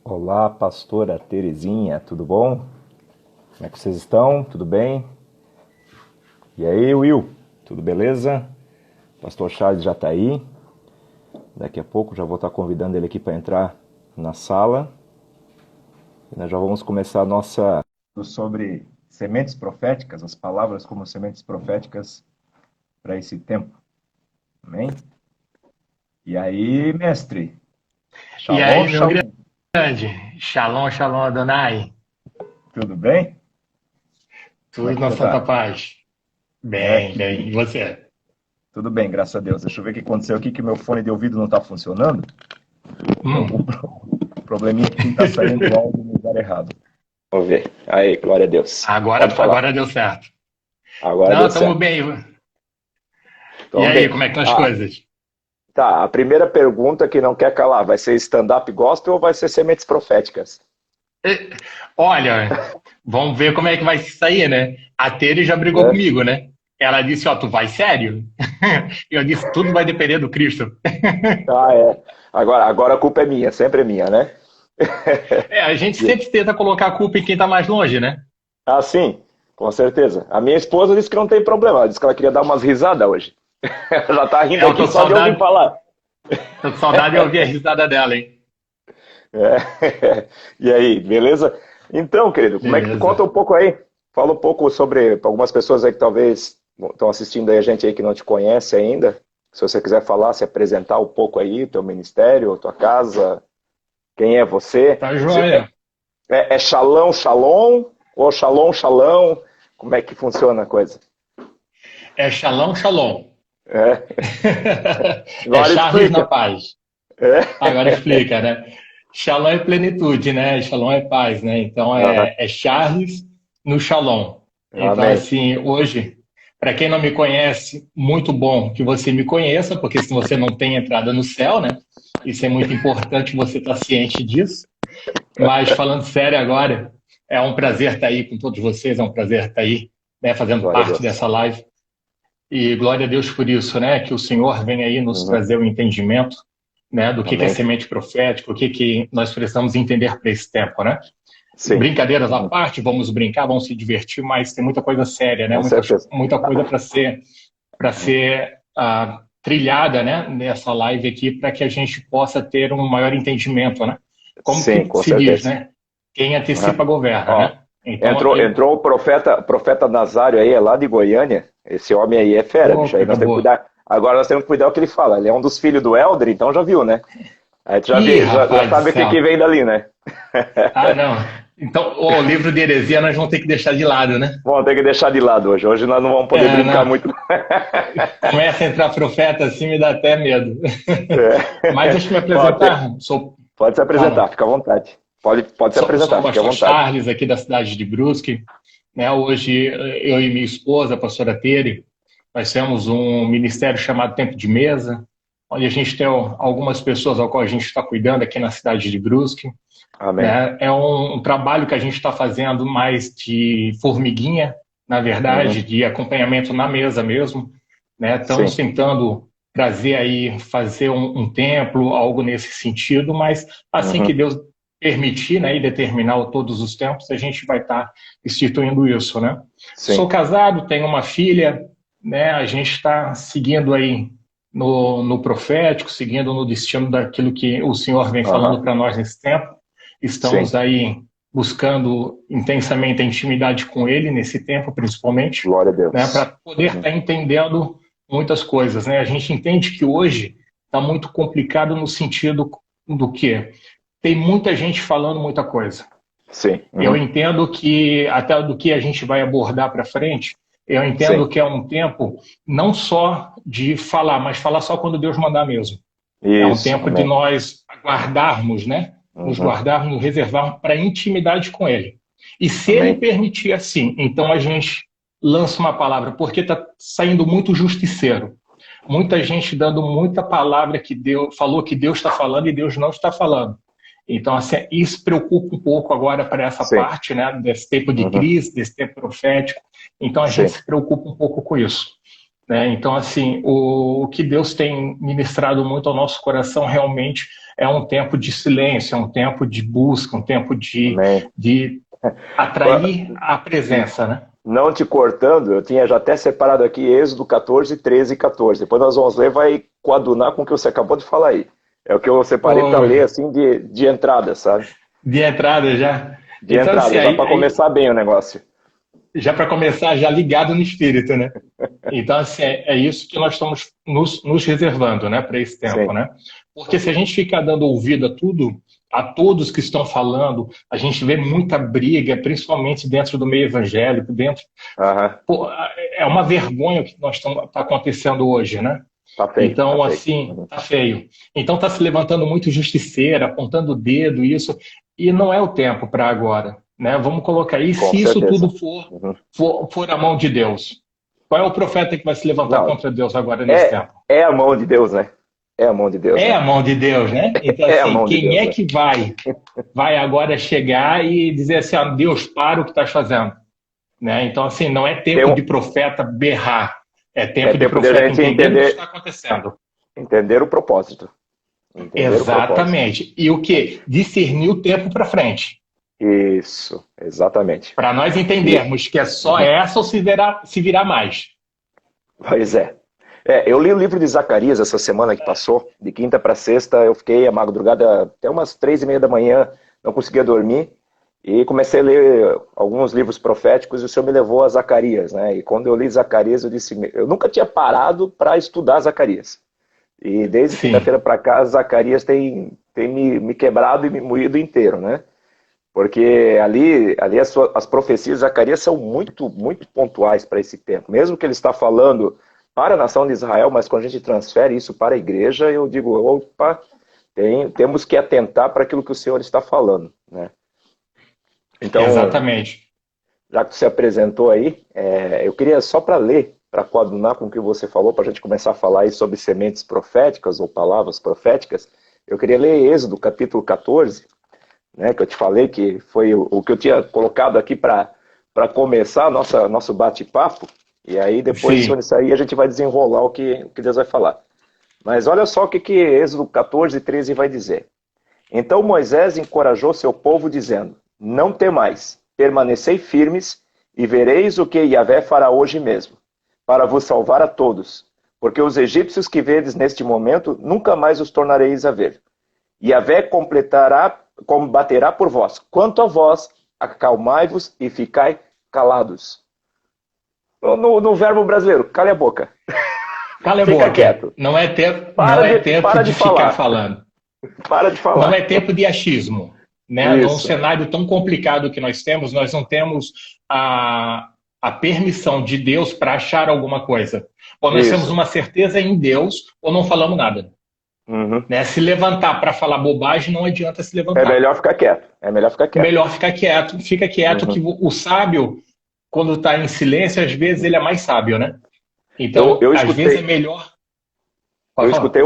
Olá, pastora Terezinha, tudo bom? Como é que vocês estão? Tudo bem? E aí, Will, tudo beleza? Pastor Charles já está aí. Daqui a pouco já vou estar convidando ele aqui para entrar na sala. E nós já vamos começar a nossa sobre sementes proféticas, as palavras como sementes proféticas para esse tempo. Amém? E aí, mestre? E Shalom, aí, meu shalom. grande, Shalom, Shalom Adonai, Tudo bem? Como é tudo que na você santa está? paz. Bem, bem, e você? Tudo bem, graças a Deus. Deixa eu ver o que aconteceu aqui, que meu fone de ouvido não está funcionando. Tem algum Hum. probleminha aqui, está saindo o áudio no lugar errado. Vamos ver. Aí, glória a Deus. Pode Agora, falar. agora deu certo. Agora Não, deu estamos certo. bem. E Então, aí, bem. como é que estão as Ah, coisas? tá. A primeira pergunta que não quer calar, vai ser stand-up gospel ou vai ser sementes proféticas? Eh, Olha, vamos ver como é que vai sair, né? A Tere já brigou É? comigo, né? Ela disse, ó, tu vai sério? E eu disse, tudo vai depender do Cristo. Ah, é. Agora a culpa é minha, sempre é minha, né? É, a gente E- sempre tenta colocar a culpa em quem está mais longe, né? Ah, sim, com certeza. A minha esposa disse que não tem problema, ela disse que ela queria dar umas risadas hoje. Ela já tá rindo É, eu aqui só de ouvir falar. tô com saudade de ouvir a risada dela, hein? É. E aí, beleza? Então, querido, como é que tu conta Beleza. um pouco aí? Fala um pouco sobre algumas pessoas aí que talvez estão assistindo aí a gente aí que não te conhece ainda. Se você quiser falar, se apresentar um pouco aí, teu ministério, tua casa, quem é você? Tá joia. É Shalom, Shalom ou Shalom, Shalom? Como é que funciona a coisa? É Shalom, Shalom. É. É Agora Charles na explica. paz. Agora É. explica, né? Shalom é plenitude, né? Shalom é paz, né? Então Aham. é Charles no Shalom. Então, Amém. assim, hoje, para quem não me conhece, muito bom que você me conheça, porque se você não tem entrada no céu, né? Isso é muito importante você estar ciente disso. Mas falando sério agora, é um prazer estar aí com todos vocês, é um prazer estar aí, né, fazendo Glória a parte Deus. dessa live. E glória a Deus por isso, né? Que o Senhor venha aí nos Uhum. trazer o entendimento, né? Do que é Amém. semente profética, o que nós precisamos entender para esse tempo, né? Sim. Brincadeiras à Uhum. parte, vamos brincar, vamos se divertir, mas tem muita coisa séria, né? Com certeza. Muita coisa para ser trilhada, né? Nessa live aqui, para que a gente possa ter um maior entendimento, né? Como Sim, que com se diz, certeza. né? Quem Uhum. antecipa governa, Ó, né? Então, entrou o profeta Nazário aí, é lá de Goiânia. Esse homem aí é fera, oh, bicho. Aí coisa nós temos que boa. cuidar. Agora nós temos que cuidar o que ele fala. Ele é um dos filhos do Elder, então já viu, né? Aí tu Ih, já rapaz do sabe o que céu. vem dali, né? Ah, não. Então, o livro de heresia nós vamos ter que deixar de lado, né? Bom, tem que deixar de lado hoje. Hoje nós não vamos poder É, brincar não. muito. Começa a entrar profeta assim, me dá até medo. Mas deixa eu me Ó, apresentar. Sou, pode se apresentar, fala. fica à vontade. Pode se Sou o apresentar, fica à pastor vontade. Charles, aqui da cidade de Brusque. Né? Hoje, eu e minha esposa, a pastora Tere, nós temos um ministério chamado Tempo de Mesa, onde a gente tem algumas pessoas ao qual a gente está cuidando aqui na cidade de Brusque. Amém. Né? É um trabalho que a gente está fazendo mais de formiguinha, na verdade, Uhum. de acompanhamento na mesa mesmo. Né? Estamos Sim. tentando trazer aí, fazer um templo, algo nesse sentido, mas assim que Uhum. Deus permitir, né, e determinar todos os tempos, a gente vai estar instituindo isso, né? Sou Sim. casado, tenho uma filha, né? A gente está seguindo aí no profético, seguindo no destino daquilo que o Senhor vem falando Aham. para nós nesse tempo. Estamos Sim. aí buscando intensamente a intimidade com Ele nesse tempo, principalmente, Glória a né, para Deus. poder Uhum. estar entendendo muitas coisas, né? A gente entende que hoje está muito complicado no sentido do que tem muita gente falando muita coisa. Sim. Eu Uhum. entendo que, até do que a gente vai abordar para frente, eu entendo Sim. que é um tempo não só de falar, mas falar só quando Deus mandar mesmo. É um Isso. tempo de Amém. nós guardarmos, né? Nos Uhum. guardarmos, nos reservarmos para intimidade com Ele. E se Ele Amém. permitir assim, então a gente lança uma palavra, porque está saindo muito justiceiro. Muita gente dando muita palavra que Deus falou que Deus está falando e Deus não está falando. Então, assim, isso preocupa um pouco agora para essa Sim. parte, né, desse tempo de Uhum. crise, desse tempo profético. Então, a gente Sim. se preocupa um pouco com isso. Né? Então, assim, o que Deus tem ministrado muito ao nosso coração realmente é um tempo de silêncio, é um tempo de busca, um tempo Amém. de atrair a presença, né? Não te cortando, eu tinha já até separado aqui Êxodo 14, 13 e 14. Depois nós vamos ler, vai coadunar com o que você acabou de falar aí. É o que eu separei para Oi, ler assim de entrada, sabe? de entrada já. De Então, assim, entrada, já para começar bem o negócio. já para começar, já ligado no espírito, né? Então, assim, é isso que nós estamos nos reservando, né, para esse tempo, Sim. né? Porque se a gente ficar dando ouvido a tudo, a todos que estão falando, a gente vê muita briga, principalmente dentro do meio evangélico, dentro. Aham. Pô, é uma vergonha o que nós está acontecendo hoje, né? Tá feio, tá Então, feio. assim, Uhum. tá feio. Então, tá se levantando muito justiceira, apontando o dedo, isso, e não é o tempo para agora, né? Vamos colocar aí, Com se isso tudo certeza. for, Uhum. for a mão de Deus. Qual é o profeta que vai se levantar Não, contra Deus agora nesse tempo? é a mão de Deus, né? É a mão de Deus, É né? a mão de Deus, né? Então, É a assim, mão de quem Deus, é né? que vai agora chegar e dizer assim, ó, Deus, para o que estás fazendo? Né? Então, assim, não é Tem tempo de profeta berrar, é é tempo de tempo de a profeta gente entender o que está acontecendo. entender o propósito. Entender o propósito. Exatamente. E o que? Discernir o tempo para frente. Isso, exatamente. Para nós E, entendermos que é só uhum. essa ou se virar mais. Pois é. Eu li o livro de Zacarias essa semana que passou, de quinta para sexta, eu fiquei a madrugada até umas 3:30 da manhã, não conseguia dormir, e comecei a ler alguns livros proféticos, e o Senhor me levou a Zacarias, né? E quando eu li Zacarias, eu disse, eu nunca tinha parado para estudar Zacarias. E desde Sim, quinta-feira para cá, Zacarias tem me quebrado e me moído inteiro, né? Porque ali as profecias de Zacarias são muito, muito pontuais para esse tempo. Mesmo que ele está falando para a nação de Israel, mas quando a gente transfere isso para a igreja, eu digo, opa, temos que atentar para aquilo que o Senhor está falando, né? Então, exatamente. já que você apresentou aí, eu queria só para ler, para coadunar com o que você falou, para a gente começar a falar aí sobre sementes proféticas ou palavras proféticas, eu queria ler Êxodo, capítulo 14, né, que eu te falei que foi o que eu tinha colocado aqui para começar nosso bate-papo, e aí depois, Sim, quando isso aí, a gente vai desenrolar o que Deus vai falar. Mas olha só o que Êxodo 14, 13 vai dizer. Então Moisés encorajou seu povo, dizendo, não temais, permanecei firmes, e vereis o que Yahvé fará hoje mesmo, para vos salvar a todos, porque os egípcios que vedes neste momento, nunca mais os tornareis a ver. Yahvé combaterá por vós. Quanto a vós, acalmai-vos e ficai calados. No verbo brasileiro, cale a boca. cala a Fica boca. quieto. Não é tempo Para de de ficar falar. falando. Para de Não falar. é tempo de achismo. Né? Num Isso, cenário tão complicado que nós não temos a permissão de Deus para achar alguma coisa. Ou nós temos isso. uma certeza em Deus, ou não falamos nada. Uhum. Né? Se levantar para falar bobagem, não adianta se É levantar. melhor ficar quieto. É melhor ficar quieto. Melhor ficar quieto. Fica quieto que Uhum. o sábio, quando está em silêncio, às vezes ele é mais sábio, né? Eu, Então, eu às vezes é escutei, melhor. eu Pode falar. escutei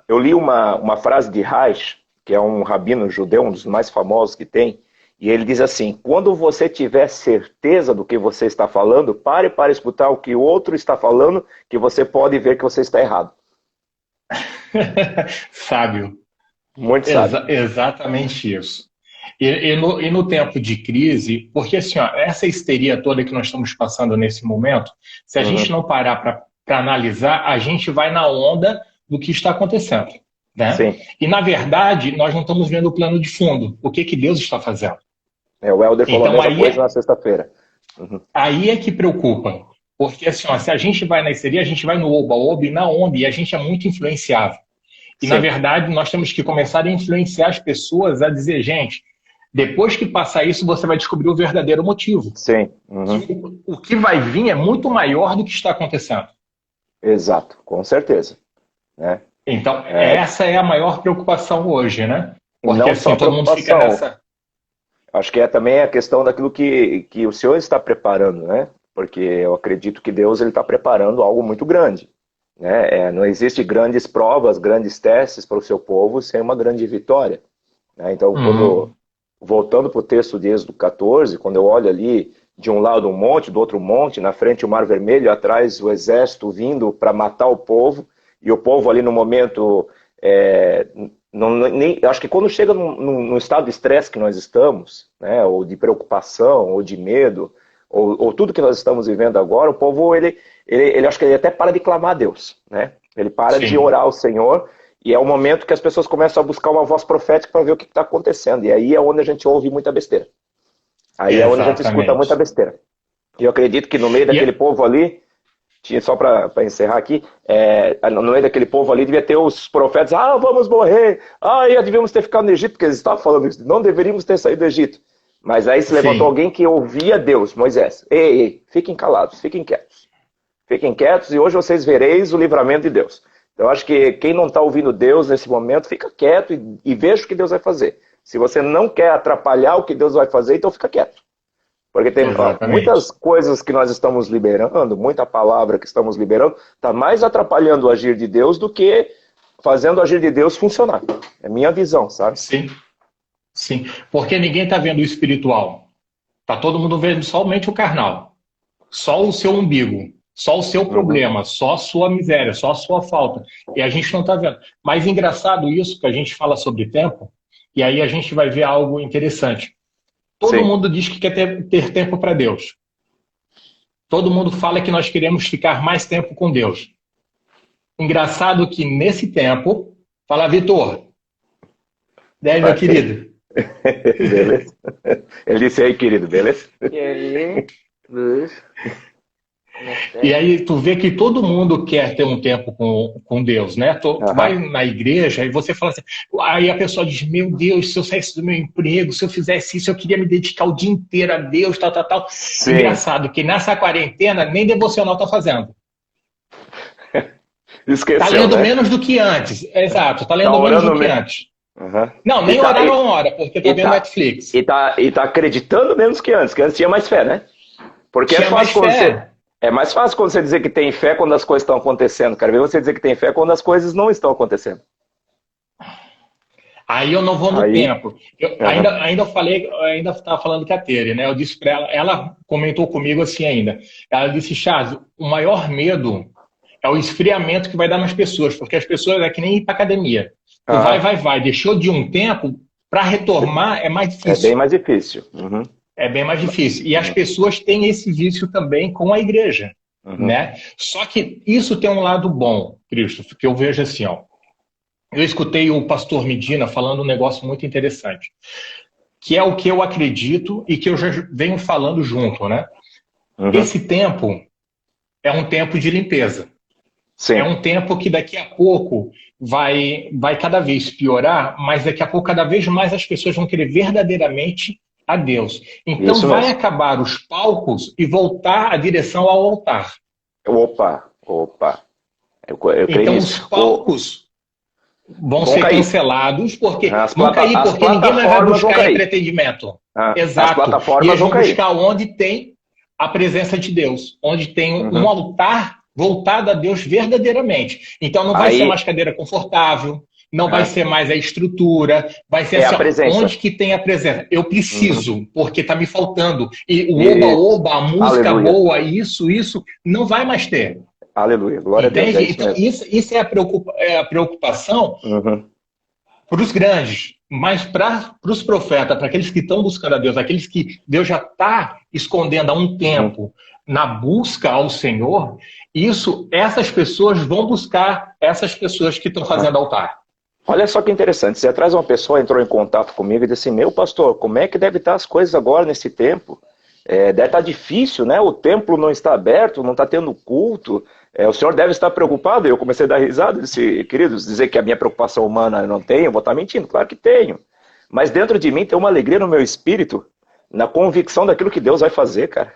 eu li uma frase de Reich, que é um rabino judeu, um dos mais famosos que tem, e ele diz assim: quando você tiver certeza do que você está falando, pare para escutar o que o outro está falando, que você pode ver que você está errado. Sábio. Muito sábio. Exatamente isso. E no tempo de crise, porque assim, ó, essa histeria toda que nós estamos passando nesse momento, se a gente Uhum. não parar para analisar, a gente vai na onda do que está acontecendo. Né? Sim. E, na verdade, nós não estamos vendo o plano de fundo, o que Deus está fazendo. O Helder falou a Então, mesma coisa na sexta-feira. Uhum. aí é que preocupa. Porque assim, ó, se a gente vai na histeria, a gente vai no oba-oba e na onda, e a gente é muito influenciável. E, na Sim, verdade, nós temos que começar a influenciar as pessoas a dizer, gente, depois que passar isso, você vai descobrir o verdadeiro motivo. sim. Uhum. O que vai vir é muito maior do que está acontecendo. Exato, com certeza. Né? Então, É, essa é a maior preocupação hoje, né? Porque não só assim, a todo mundo fica preocupação, nessa. acho que é também a questão daquilo que o Senhor está preparando, né? Porque eu acredito que Deus ele está preparando algo muito grande, né? Não existe grandes provas, grandes testes para o seu povo sem uma grande vitória, né? Então, Uhum. voltando para o texto de Êxodo 14, quando eu olho ali de um lado um monte, do outro um monte, na frente o Mar Vermelho, atrás o exército vindo para matar o povo, e o povo ali no momento Eu acho que quando chega num estado de estresse que nós estamos, né, ou de preocupação, ou de medo, ou tudo que nós estamos vivendo agora, o povo, ele acho que ele até para de clamar a Deus, né? Ele para de Sim, orar ao Senhor, e é o momento que as pessoas começam a buscar uma voz profética para ver o que está acontecendo. E aí é onde a gente ouve muita besteira. Aí é onde a gente escuta muita exatamente. besteira. E eu acredito que no meio daquele E, povo ali, só para encerrar aqui, no meio daquele povo ali devia ter os profetas, vamos morrer, já devíamos ter ficado no Egito, porque eles estavam falando isso, não deveríamos ter saído do Egito. Mas aí se levantou sim, alguém que ouvia Deus, Moisés. Ei, fiquem calados, fiquem quietos. Fiquem quietos e hoje vocês vereis o livramento de Deus. Então eu acho que quem não está ouvindo Deus nesse momento, fica quieto e veja o que Deus vai fazer. Se você não quer atrapalhar o que Deus vai fazer, então fica quieto. Porque tem muitas exatamente. coisas que nós estamos liberando, muita palavra que estamos liberando, está mais atrapalhando o agir de Deus do que fazendo o agir de Deus funcionar. É minha visão, sabe? Sim, sim. Porque ninguém está vendo o espiritual. Está todo mundo vendo somente o carnal. Só o seu umbigo. Só o seu Uhum. problema. Só a sua miséria. Só a sua falta. E a gente não está vendo. Mas engraçado isso que a gente fala sobre tempo. E aí a gente vai ver algo interessante. Todo Sim. mundo diz que quer ter tempo para Deus. Todo mundo fala que nós queremos ficar mais tempo com Deus. Engraçado que nesse tempo, fala, Vitor, 10, meu Ok. querido. Beleza? Ele disse aí, querido, beleza? E aí tu vê que todo mundo quer ter um tempo com Deus, né? Tu vai Aham. na igreja e você fala assim, aí a pessoa diz, meu Deus, se eu saísse do meu emprego, se eu fizesse isso, eu queria me dedicar o dia inteiro a Deus, tal, tal, tal. Sim. Engraçado que nessa quarentena nem devocional tá fazendo. Tá Esqueceu, lendo né? menos do que antes. Exato, tá Tá lendo menos do orando que mesmo. antes. Uhum. Não, E nem tá, orar e, não ora, porque tá e, vendo tá, Netflix. e tá acreditando menos que antes tinha mais fé, né? Porque é Tinha mais fácil quando você. fé. É mais fácil quando você dizer que tem fé quando as coisas estão acontecendo. Quero ver você dizer que tem fé quando as coisas não estão acontecendo. Aí eu não vou no Aí. tempo. Eu Aham. ainda falei, ainda estava falando com a Tere, né? Eu disse para ela, ela comentou comigo assim ainda. Ela disse, Charles, o maior medo é o esfriamento que vai dar nas pessoas, porque as pessoas é que nem ir para academia. Tu vai, Aham. vai, vai. Deixou de um tempo, para retornar é mais É bem difícil. mais difícil. Uhum. É bem mais difícil. E as Uhum. pessoas têm esse vício também com a igreja, Uhum. né? Só que isso tem um lado bom, Cristo, que eu vejo assim, ó. Eu escutei o pastor Medina falando um negócio muito interessante, que é o que eu acredito e que eu já venho falando junto, né? Uhum. Esse tempo é um tempo de limpeza. É Sim. um tempo que daqui a pouco vai cada vez piorar, mas daqui a pouco cada vez mais as pessoas vão querer verdadeiramente a Deus. Então Isso vai mesmo. acabar os palcos e voltar a direção ao altar. Opa, opa. Eu creio Então os nisso. palcos vão Vão ser cair. cancelados porque As, vão cair as porque ninguém mais vai plataformas vão buscar cair. entretenimento. As Exato. E plataformas eles vão vão cair. buscar onde tem a presença de Deus, onde tem um Uhum. altar voltado a Deus verdadeiramente. Então não vai ser mais Aí cadeira confortável, não vai aham, ser mais a estrutura, vai ser é a assim, ó, presença. onde que tem a presença? Eu Uhum. preciso, porque está me faltando. E o E, oba-oba, a música aleluia. boa, isso, não vai mais ter. Aleluia. Glória a Deus. É Entende? isso Então, mesmo. isso é a preocupação Uhum. para os grandes, mas para os profetas, para aqueles que estão buscando a Deus, aqueles que Deus já está escondendo há um Uhum. tempo na busca ao Senhor, essas pessoas vão buscar essas pessoas que estão Uhum. fazendo altar. Olha só que interessante. Você atrás uma pessoa entrou em contato comigo e disse assim, meu pastor, como é que deve estar as coisas agora nesse tempo? Deve estar difícil, né? O templo não está aberto, não está tendo culto. O senhor deve estar preocupado. Eu comecei a dar risada. Eu disse, queridos, dizer que a minha preocupação humana eu não tenho, eu vou estar mentindo. Claro que tenho. Mas dentro de mim tem uma alegria no meu espírito, na convicção daquilo que Deus vai fazer, cara.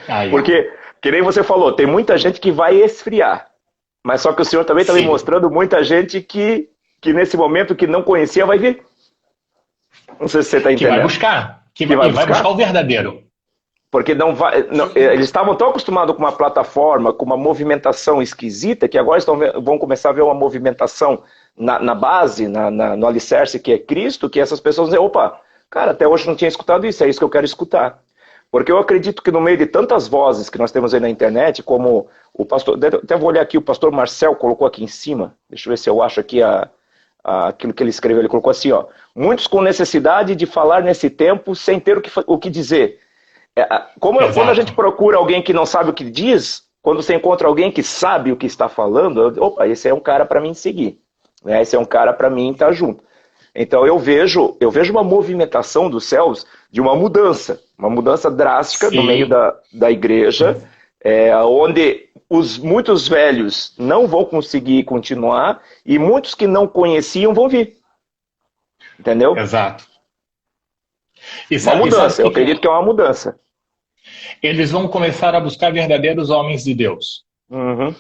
Aí, ó. Porque, que nem você falou, tem muita gente que vai esfriar. Mas só que o senhor também está me Sim, mostrando muita gente que nesse momento que não conhecia vai vir. Não sei se você está que vai entendendo. buscar, Que vai e vai buscar buscar. o verdadeiro. Porque não vai, não, eles estavam tão acostumados com uma plataforma, com uma movimentação esquisita, que agora vão começar a ver uma movimentação na base, no alicerce que é Cristo, que essas pessoas vão dizer, opa, cara, até hoje não tinha escutado isso, é isso que eu quero escutar. Porque eu acredito que no meio de tantas vozes que nós temos aí na internet, como o pastor, até vou olhar aqui, o pastor Marcel colocou aqui em cima, deixa eu ver se eu acho aqui aquilo que ele escreveu. Ele colocou assim, ó, muitos com necessidade de falar nesse tempo sem ter o que dizer. Quando a gente procura alguém que não sabe o que diz, quando você encontra alguém que sabe o que está falando, opa, esse é um cara para mim seguir, né? Esse é um cara para mim estar junto. Então eu vejo uma movimentação dos céus de uma mudança drástica no meio da igreja, onde muitos velhos não vão conseguir continuar e muitos que não conheciam vão vir. Entendeu? Exato. Uma mudança, eu acredito que é uma mudança. Eles vão começar a buscar verdadeiros homens de Deus. Uhum.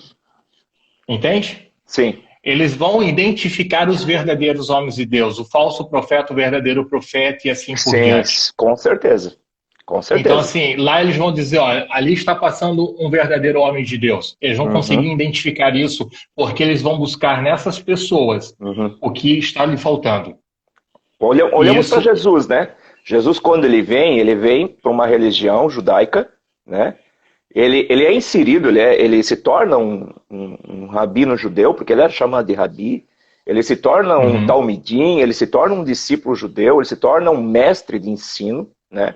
Entende? Sim. Eles vão identificar os verdadeiros homens de Deus, o falso profeta, o verdadeiro profeta e assim por diante. Sim, com certeza. Com certeza. Então, assim, lá eles vão dizer, ó, ali está passando um verdadeiro homem de Deus. Eles vão conseguir identificar isso, porque eles vão buscar nessas pessoas o que está lhe faltando. Olhamos para Jesus, né? Jesus, quando ele vem para uma religião judaica, né? Ele é inserido, ele se torna um rabino judeu, porque ele era chamado de rabi. Ele se torna um talmidim, ele se torna um discípulo judeu, ele se torna um mestre de ensino, né?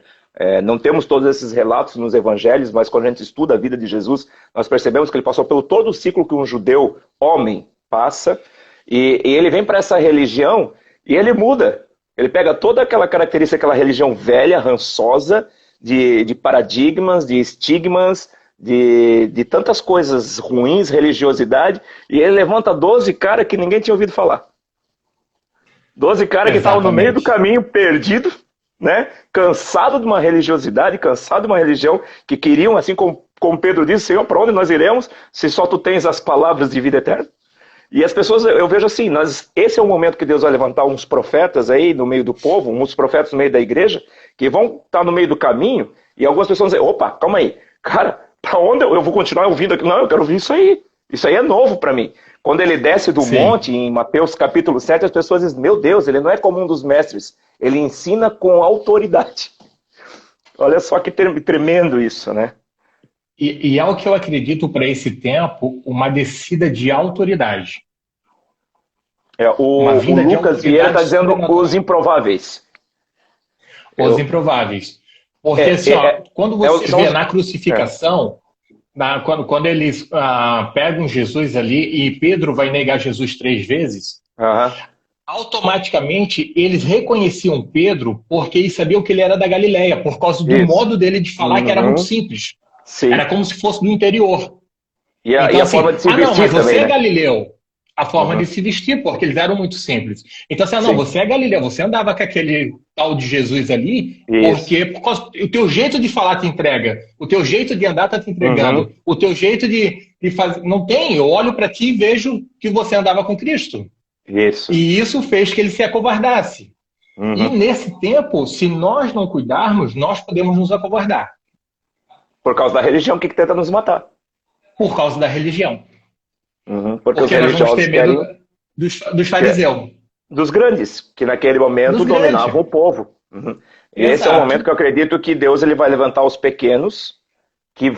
Não temos todos esses relatos nos evangelhos, mas quando a gente estuda a vida de Jesus, nós percebemos que ele passou pelo todo o ciclo que um judeu homem passa, e ele vem para essa religião e ele muda. Ele pega toda aquela característica, aquela religião velha, rançosa, de paradigmas, de estigmas, de tantas coisas ruins, religiosidade, e ele levanta 12 caras que ninguém tinha ouvido falar. 12 caras que estavam no meio do caminho, perdido, né? Cansado de uma religiosidade, cansado de uma religião, que queriam, assim como Pedro disse, Senhor, para onde nós iremos se só tu tens as palavras de vida eterna? E as pessoas, eu vejo assim, esse é o momento que Deus vai levantar uns profetas aí no meio do povo, uns profetas no meio da igreja, que vão estar no meio do caminho, e algumas pessoas vão dizer, opa, calma aí, cara, para onde eu vou continuar ouvindo aqui? Não, eu quero ouvir isso aí é novo para mim. Quando ele desce do monte, em Mateus capítulo 7, as pessoas dizem, meu Deus, ele não é como um dos mestres, ele ensina com autoridade. Olha só que tremendo isso, né? E é o que eu acredito para esse tempo, uma descida de autoridade. O Lucas Vieira está dizendo os improváveis. Os improváveis. Porque assim, quando você vê na crucificação, quando eles pegam Jesus ali e Pedro vai negar Jesus 3 vezes, automaticamente eles reconheciam Pedro porque eles sabiam que ele era da Galileia, por causa do modo dele de falar que era muito simples. Sim. Era como se fosse do interior. E a forma de se vestir mas você também, é né? Galileu. A forma de se vestir, porque eles eram muito simples. Então, assim, você é Galileu, você andava com aquele tal de Jesus ali, porque por causa, o teu jeito de falar te entrega, o teu jeito de andar está te entregando, o teu jeito de fazer... Não tem, eu olho para ti e vejo que você andava com Cristo. Isso. E isso fez que ele se acovardasse. E nesse tempo, se nós não cuidarmos, nós podemos nos acovardar. Por causa da religião que tenta nos matar. Por causa da religião. Porque os nós vamos ter medo querem... dos fariseus. Dos grandes, que naquele momento dominavam o povo. Esse é o momento que eu acredito que Deus ele vai levantar os pequenos, que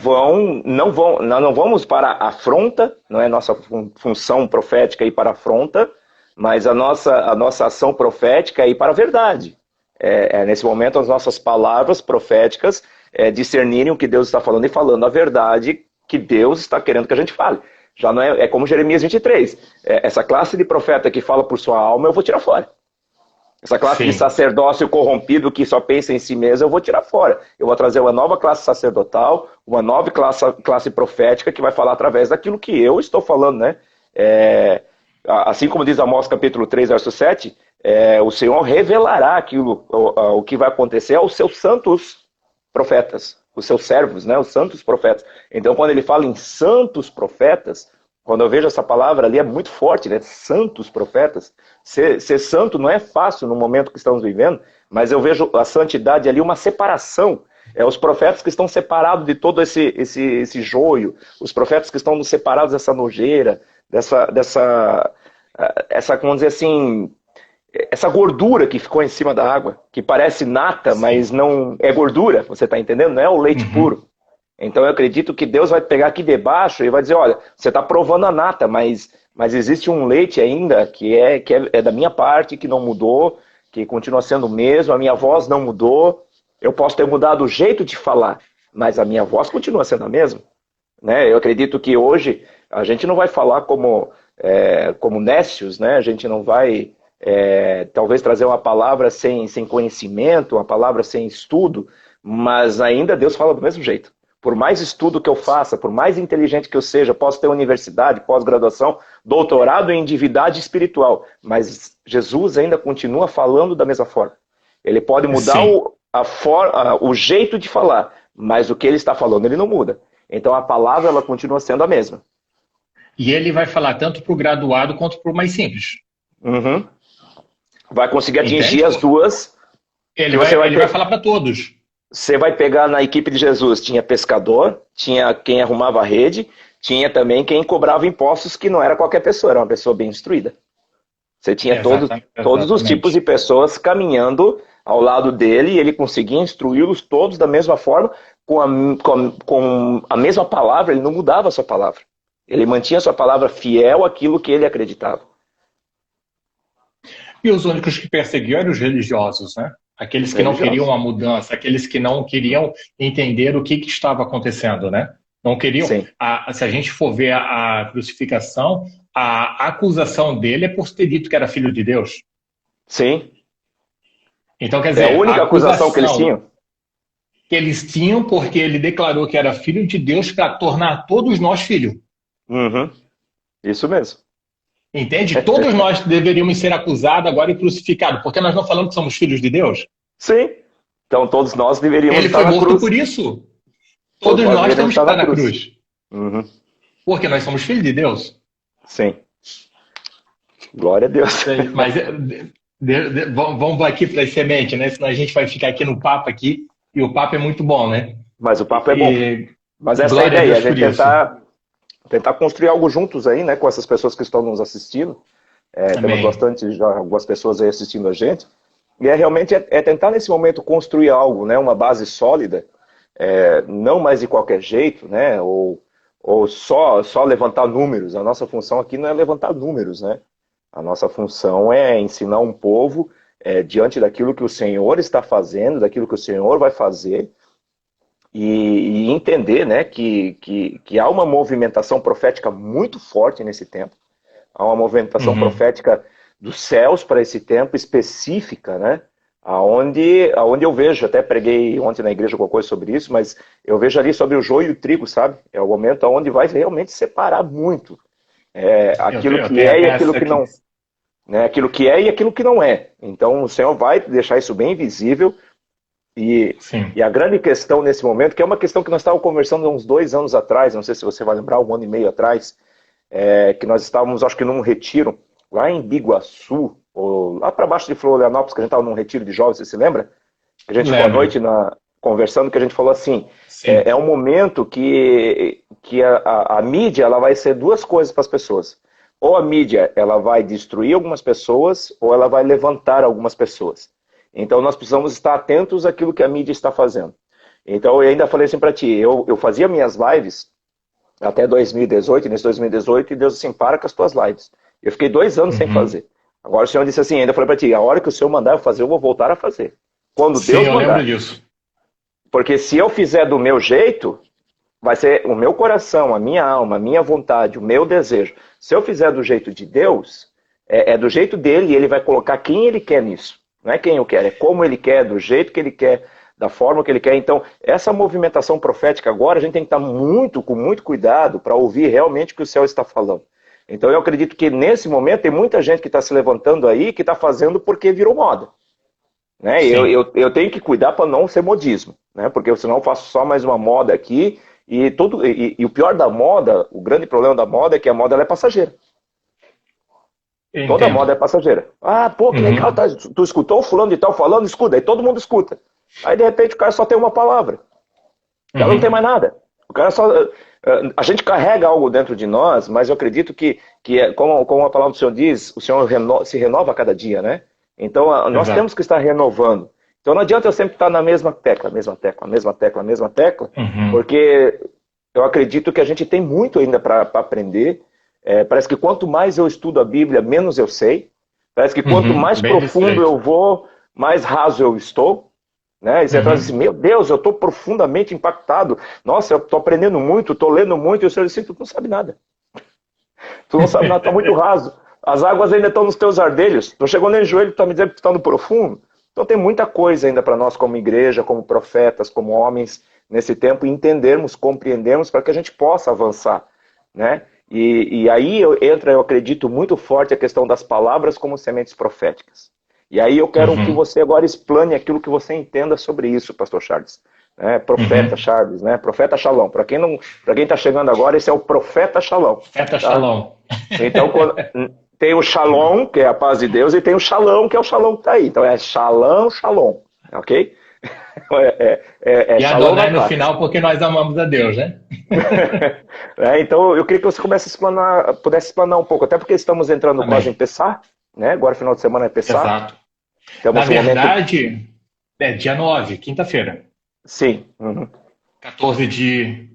não vamos para a afronta, não é nossa função profética ir para a afronta, mas a nossa ação profética é ir para a verdade. Nesse momento as nossas palavras proféticas discernirem o que Deus está falando e falando a verdade que Deus está querendo que a gente fale. Já não é como Jeremias 23. Essa classe de profeta que fala por sua alma, eu vou tirar fora. Essa classe de sacerdócio corrompido que só pensa em si mesmo, eu vou tirar fora. Eu vou trazer uma nova classe sacerdotal, uma nova classe profética que vai falar através daquilo que eu estou falando, né? Assim como diz Amós capítulo 3, verso 7, o Senhor revelará aquilo, o que vai acontecer aos seus santos profetas, os seus servos, né? Os santos profetas. Então, quando ele fala em santos profetas, quando eu vejo essa palavra ali, é muito forte, né? Santos profetas. Ser santo não é fácil no momento que estamos vivendo, mas eu vejo a santidade ali uma separação. Os profetas que estão separados de todo esse joio, os profetas que estão separados dessa nojeira, vamos dizer assim, essa gordura que ficou em cima da água, que parece nata, mas não é gordura, você está entendendo? Não é o leite puro. Então eu acredito que Deus vai pegar aqui debaixo e vai dizer, olha, você está provando a nata, mas mas existe um leite ainda que é da minha parte, que não mudou, que continua sendo o mesmo, a minha voz não mudou, eu posso ter mudado o jeito de falar, mas a minha voz continua sendo a mesma. Né? Eu acredito que hoje a gente não vai falar como nécios, né? A gente não vai talvez trazer uma palavra sem conhecimento, uma palavra sem estudo, mas ainda Deus fala do mesmo jeito. Por mais estudo que eu faça, por mais inteligente que eu seja, posso ter universidade, pós-graduação, doutorado em divindade espiritual, mas Jesus ainda continua falando da mesma forma. Ele pode mudar Sim. o jeito de falar, mas o que ele está falando ele não muda. Então a palavra ela continua sendo a mesma. E ele vai falar tanto para o graduado quanto para o mais simples. Uhum. Vai conseguir atingir Entende? as duas. Ele vai falar para todos. Você vai pegar na equipe de Jesus, tinha pescador, tinha quem arrumava a rede, tinha também quem cobrava impostos, que não era qualquer pessoa, era uma pessoa bem instruída. Você tinha todos os tipos de pessoas caminhando ao lado dele e ele conseguia instruí-los todos da mesma forma, com a mesma palavra, ele não mudava a sua palavra. Ele mantinha a sua palavra fiel àquilo que ele acreditava. E os únicos que perseguiam eram os religiosos, né? Aqueles que não queriam a mudança, aqueles que não queriam entender o que estava acontecendo, né? Não queriam. Se a gente for ver a crucificação, a acusação dele é por ter dito que era filho de Deus. Sim. Então, quer dizer, é a única acusação que eles tinham. Que eles tinham porque ele declarou que era filho de Deus para tornar todos nós filhos. Uhum. Isso mesmo. Entende? Todos nós deveríamos ser acusados agora e crucificados, porque nós não falamos que somos filhos de Deus? Sim. Então todos nós deveríamos estar na cruz. Ele foi morto por isso. Todos nós temos que estar na cruz. Uhum. Porque nós somos filhos de Deus. Sim. Glória a Deus. Mas vamos aqui para as sementes, né? Senão a gente vai ficar aqui no papo aqui, e o papo é muito bom, né? Mas o papo é bom. Mas essa é a ideia, a gente tentar construir algo juntos aí, né, com essas pessoas que estão nos assistindo. Temos bastante, já algumas pessoas aí assistindo a gente. E realmente tentar nesse momento construir algo, né, uma base sólida, não mais de qualquer jeito, né, ou só levantar números. A nossa função aqui não é levantar números, né? A nossa função é ensinar um povo diante daquilo que o Senhor está fazendo, daquilo que o Senhor vai fazer, e entender, né, que há uma movimentação profética muito forte nesse tempo. Há uma movimentação profética dos céus para esse tempo específica, né? Aonde eu vejo, até preguei ontem na igreja alguma coisa sobre isso, mas eu vejo ali sobre o joio e o trigo, sabe? É o momento onde vai realmente separar muito aquilo que é e aquilo que não, né? Aquilo que é e aquilo que não é. Então o Senhor vai deixar isso bem visível. E a grande questão nesse momento, que é uma questão que nós estávamos conversando há uns 2 anos atrás, não sei se você vai lembrar, 1 ano e meio atrás, que nós estávamos, acho que num retiro, lá em Biguaçu, ou lá para baixo de Florianópolis, que a gente estava num retiro de jovens, você se lembra? A gente ficou à noite conversando, que a gente falou assim, é um momento que a mídia ela vai ser 2 coisas para as pessoas. Ou a mídia ela vai destruir algumas pessoas, ou ela vai levantar algumas pessoas. Então nós precisamos estar atentos àquilo que a mídia está fazendo. Então eu ainda falei assim para ti, eu fazia minhas lives até 2018, nesse 2018, e Deus assim, para com as tuas lives. Eu fiquei 2 anos sem fazer. Agora o Senhor disse assim, ainda falei para ti, a hora que o Senhor mandar eu fazer, eu vou voltar a fazer. Quando Deus mandar. Eu lembro disso. Porque se eu fizer do meu jeito, vai ser o meu coração, a minha alma, a minha vontade, o meu desejo. Se eu fizer do jeito de Deus, é do jeito dele, e ele vai colocar quem ele quer nisso. Não é quem eu quero, é como ele quer, do jeito que ele quer, da forma que ele quer. Então, essa movimentação profética agora, a gente tem que estar com muito cuidado para ouvir realmente o que o céu está falando. Então, eu acredito que nesse momento tem muita gente que está se levantando aí, que está fazendo porque virou moda. Né? Eu tenho que cuidar para não ser modismo, né? Porque senão eu faço só mais uma moda aqui, e o pior da moda, o grande problema da moda é que a moda ela é passageira. Entendo. Toda moda é passageira. Ah, pô, que legal, tu escutou o fulano de tal falando? Escuta, aí todo mundo escuta. Aí de repente o cara só tem uma palavra. O cara não tem mais nada. O cara só... A gente carrega algo dentro de nós, mas eu acredito que como a palavra do Senhor diz, o Senhor se renova a cada dia, né? Então nós temos que estar renovando. Então não adianta eu sempre estar na mesma tecla, porque eu acredito que a gente tem muito ainda para aprender. Parece que quanto mais eu estudo a Bíblia, menos eu sei. Parece que quanto mais bem profundo eu vou, mais raso eu estou. Né? E você fala assim, meu Deus, eu estou profundamente impactado. Nossa, eu estou aprendendo muito, estou lendo muito. E o Senhor disse, tu não sabe nada. Tu não sabe nada, está muito raso. As águas ainda estão nos teus ardelhos. Não chegou nem no joelho, tu está me dizendo que tu está no profundo. Então tem muita coisa ainda para nós como igreja, como profetas, como homens, nesse tempo, entendermos, compreendermos, para que a gente possa avançar. Né? E aí entra, eu acredito, muito forte a questão das palavras como sementes proféticas. E aí eu quero que você agora explane aquilo que você entenda sobre isso, pastor Charles. Profeta Charles, né? Profeta Shalom. Para quem está chegando agora, esse é o profeta Shalom. Profeta tá? Shalom. Então, tem o Shalom, que é a paz de Deus, e tem o Shalom, que é o Shalom que está aí. Então é Shalom, Shalom. Ok? E Adonai no final, porque nós amamos a Deus, né? Então, eu queria que você pudesse explanar um pouco, até porque estamos entrando quase em Pessah, né? Agora, final de semana é Pessah. Exato. Na verdade, é dia 9, quinta-feira. Sim. 14 de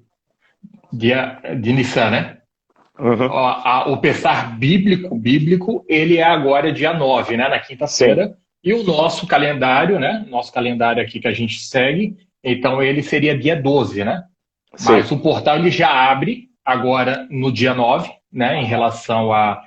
Nissan, né? O Pessah bíblico, ele é agora dia 9, né? Na quinta-feira. E o nosso calendário, né? Nosso calendário aqui que a gente segue, então ele seria dia 12, né? Sim. Mas o portal ele já abre agora no dia 9, né? Em relação à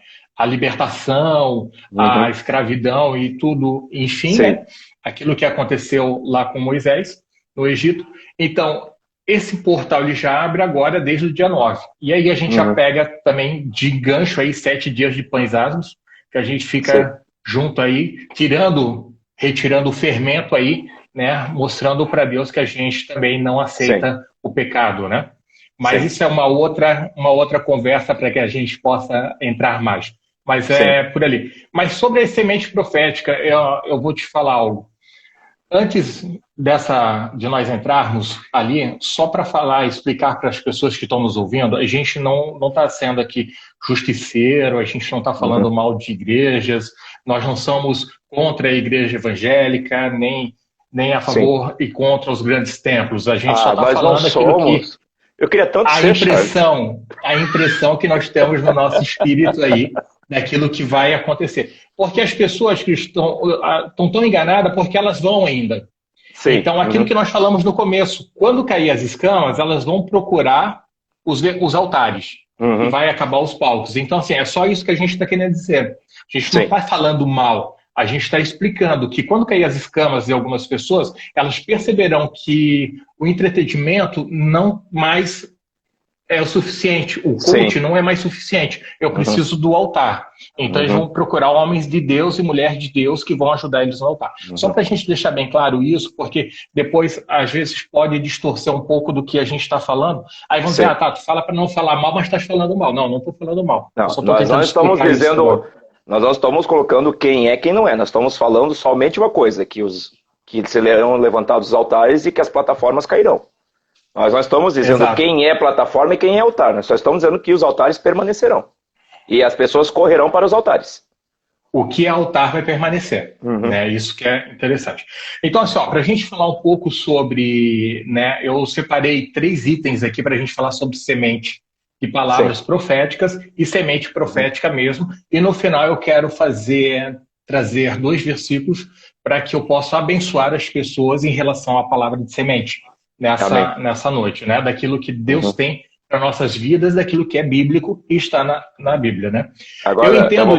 libertação, à escravidão e tudo, enfim, né? Aquilo que aconteceu lá com Moisés, no Egito. Então, esse portal ele já abre agora desde o dia 9. E aí a gente já pega também de gancho aí 7 dias de pães asmos, que a gente fica junto aí, retirando o fermento aí, né? Mostrando para Deus que a gente também não aceita o pecado, né? Mas isso é uma outra conversa para que a gente possa entrar mais. Mas é por ali. Mas sobre a semente profética, eu vou te falar algo. Antes de nós entrarmos ali, só para falar, explicar para as pessoas que estão nos ouvindo, a gente não está sendo aqui justiceiro, a gente não está falando mal de igrejas, nós não somos contra a igreja evangélica, nem a favor e contra os grandes templos. A gente só está falando aquilo que... Eu queria tanto a impressão que nós temos no nosso espírito aí, daquilo que vai acontecer. Porque as pessoas que estão tão enganadas porque elas vão ainda. Então, aquilo que nós falamos no começo, quando cair as escamas, elas vão procurar os altares e vai acabar os palcos. Então, assim, é só isso que a gente está querendo dizer. A gente não está falando mal, a gente está explicando que quando cair as escamas de algumas pessoas, elas perceberão que o entretenimento não mais é o suficiente, o coach não é mais suficiente, eu preciso do altar. Então eles vão procurar homens de Deus e mulheres de Deus que vão ajudar eles no altar. Só para a gente deixar bem claro isso, porque depois às vezes pode distorcer um pouco do que a gente está falando. Aí vão dizer, tu fala para não falar mal, mas estás falando mal. Não estou falando mal. Não, nós não estamos dizendo, nós não estamos colocando quem é quem não é, nós estamos falando somente uma coisa, que serão levantados os altares e que as plataformas cairão. Nós não estamos dizendo quem é plataforma e quem é altar. Nós só estamos dizendo que os altares permanecerão. E as pessoas correrão para os altares. O que é altar vai permanecer. Né? Isso que é interessante. Então, assim, para a gente falar um pouco sobre... Né, eu separei 3 itens aqui para a gente falar sobre semente e palavras proféticas e semente profética mesmo. E no final eu quero trazer 2 versículos para que eu possa abençoar as pessoas em relação à palavra de semente. Nessa noite, né? Daquilo que Deus tem para nossas vidas, daquilo que é bíblico e está na Bíblia, né? Agora, eu entendo...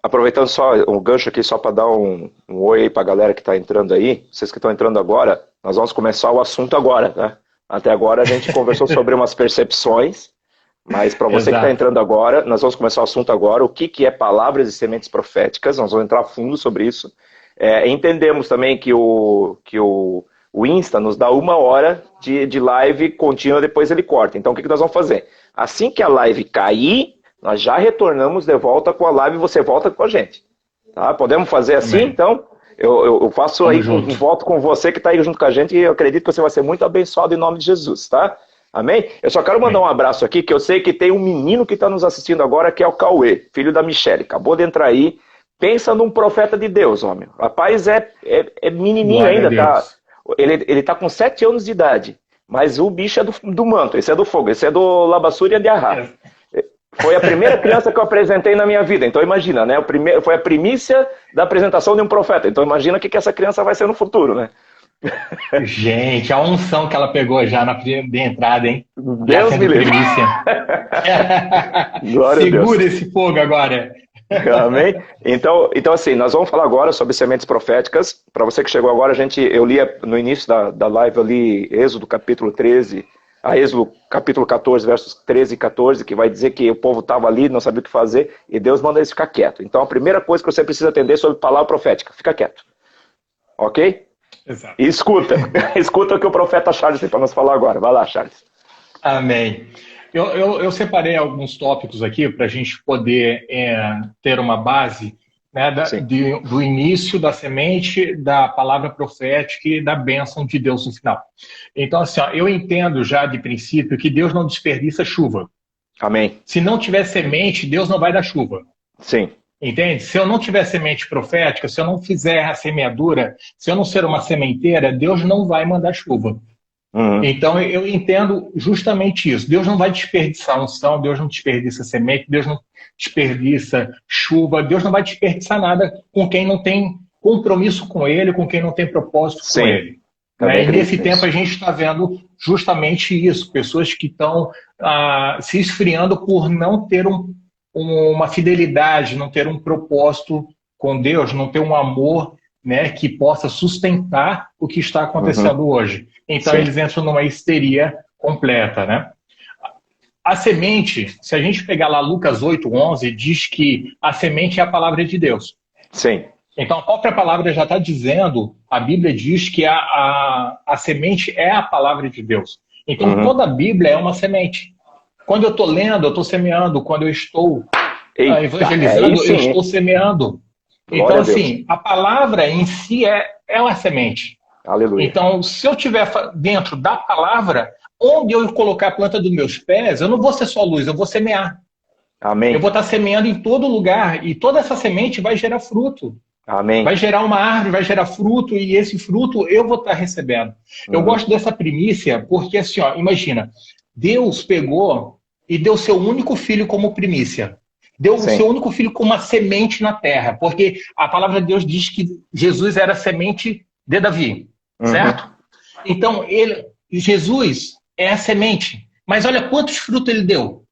aproveitando só um gancho aqui, só para dar um oi aí para a galera que está entrando aí, vocês que estão entrando agora, nós vamos começar o assunto agora, né? Até agora a gente conversou sobre umas percepções, mas para você que está entrando agora, nós vamos começar o assunto agora, o que é palavras e sementes proféticas, nós vamos entrar a fundo sobre isso. Entendemos também que o Insta nos dá 1 hora de live contínua, depois ele corta. Então, o que nós vamos fazer? Assim que a live cair, nós já retornamos de volta com a live e você volta com a gente. Tá? Podemos fazer assim? Amém. Então, eu faço aí um voto com você que está aí junto com a gente e eu acredito que você vai ser muito abençoado em nome de Jesus, tá? Amém? Eu só quero mandar um abraço aqui, que eu sei que tem um menino que está nos assistindo agora, que é o Cauê, filho da Michele. Acabou de entrar aí. Pensa num profeta de Deus, homem. O rapaz é menininho ainda, tá? Ele tá com 7 anos de idade, mas o bicho é do manto, esse é do fogo, esse é do Labassúria de Arra. Foi a primeira criança que eu apresentei na minha vida. Então imagina, né? Foi a primícia da apresentação de um profeta. Então imagina o que essa criança vai ser no futuro, né? Gente, a unção que ela pegou já de entrada, hein? Já Deus me sendo livre. primícia. Glória a Deus. Segura esse fogo agora. Amém? Então, assim, nós vamos falar agora sobre sementes proféticas. Para você que chegou agora, eu li no início da live, eu li Êxodo capítulo 13, Êxodo capítulo 14, versos 13 e 14, que vai dizer que o povo estava ali, não sabia o que fazer, e Deus manda eles ficar quietos. Então, a primeira coisa que você precisa entender sobre palavra profética, fica quieto. Ok? Exato. E escuta. Escuta o que o profeta Charles tem para nos falar agora. Vai lá, Charles. Amém. Eu separei alguns tópicos aqui para a gente poder ter uma base, né, do início da semente, da palavra profética e da bênção de Deus no final. Então, assim, eu entendo já de princípio que Deus não desperdiça chuva. Amém. Se não tiver semente, Deus não vai dar chuva. Sim. Entende? Se eu não tiver semente profética, se eu não fizer a semeadura, se eu não ser uma sementeira, Deus não vai mandar chuva. Uhum. Então eu entendo justamente isso. Deus não vai desperdiçar unção, Deus não desperdiça semente, Deus não desperdiça chuva, Deus não vai desperdiçar nada com quem não tem compromisso com Ele, com quem não tem propósito com Ele. Né? E nesse tempo a gente está vendo justamente isso, pessoas que estão se esfriando por não ter uma fidelidade, não ter um propósito com Deus, não ter um amor, né, que possa sustentar o que está acontecendo hoje. Então eles entram numa histeria completa, né? A semente, se a gente pegar lá Lucas 8:11, diz que a semente é a palavra de Deus. Sim. Então a própria palavra já está dizendo, a Bíblia diz que a semente é a palavra de Deus. Então toda a Bíblia é uma semente. Quando eu estou lendo, eu estou semeando. Quando eu estou evangelizando, eu estou semeando. Então, assim, a palavra em si é uma semente. Aleluia. Então, se eu estiver dentro da palavra, onde eu colocar a planta dos meus pés, eu não vou ser só luz, eu vou semear. Amém. Eu vou estar semeando em todo lugar e toda essa semente vai gerar fruto. Amém. Vai gerar uma árvore, vai gerar fruto e esse fruto eu vou estar recebendo. Eu gosto dessa primícia porque, assim, ó, imagina, Deus pegou e deu seu único filho como primícia. Deu o seu único filho como uma semente na terra, porque a palavra de Deus diz que Jesus era semente de Davi, certo? Então, Jesus é a semente. Mas olha quantos frutos ele deu.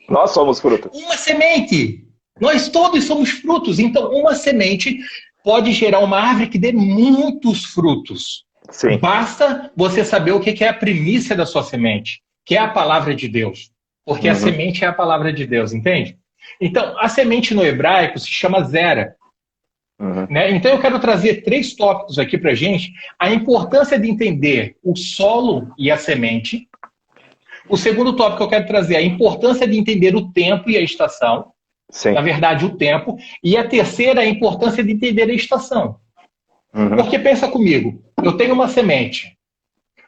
Nós somos frutos. Uma semente. Nós todos somos frutos. Então, uma semente pode gerar uma árvore que dê muitos frutos. Sim. Basta você saber o que é a primícia da sua semente, que é a palavra de Deus. Porque a semente é a palavra de Deus, entende? Então, a semente no hebraico se chama zera. Né? Então, eu quero trazer 3 tópicos aqui para a gente. A importância de entender o solo e a semente. O segundo tópico que eu quero trazer é a importância de entender o tempo e a estação. Sim. Na verdade, o tempo. E a terceira é a importância de entender a estação. Porque pensa comigo, eu tenho uma semente,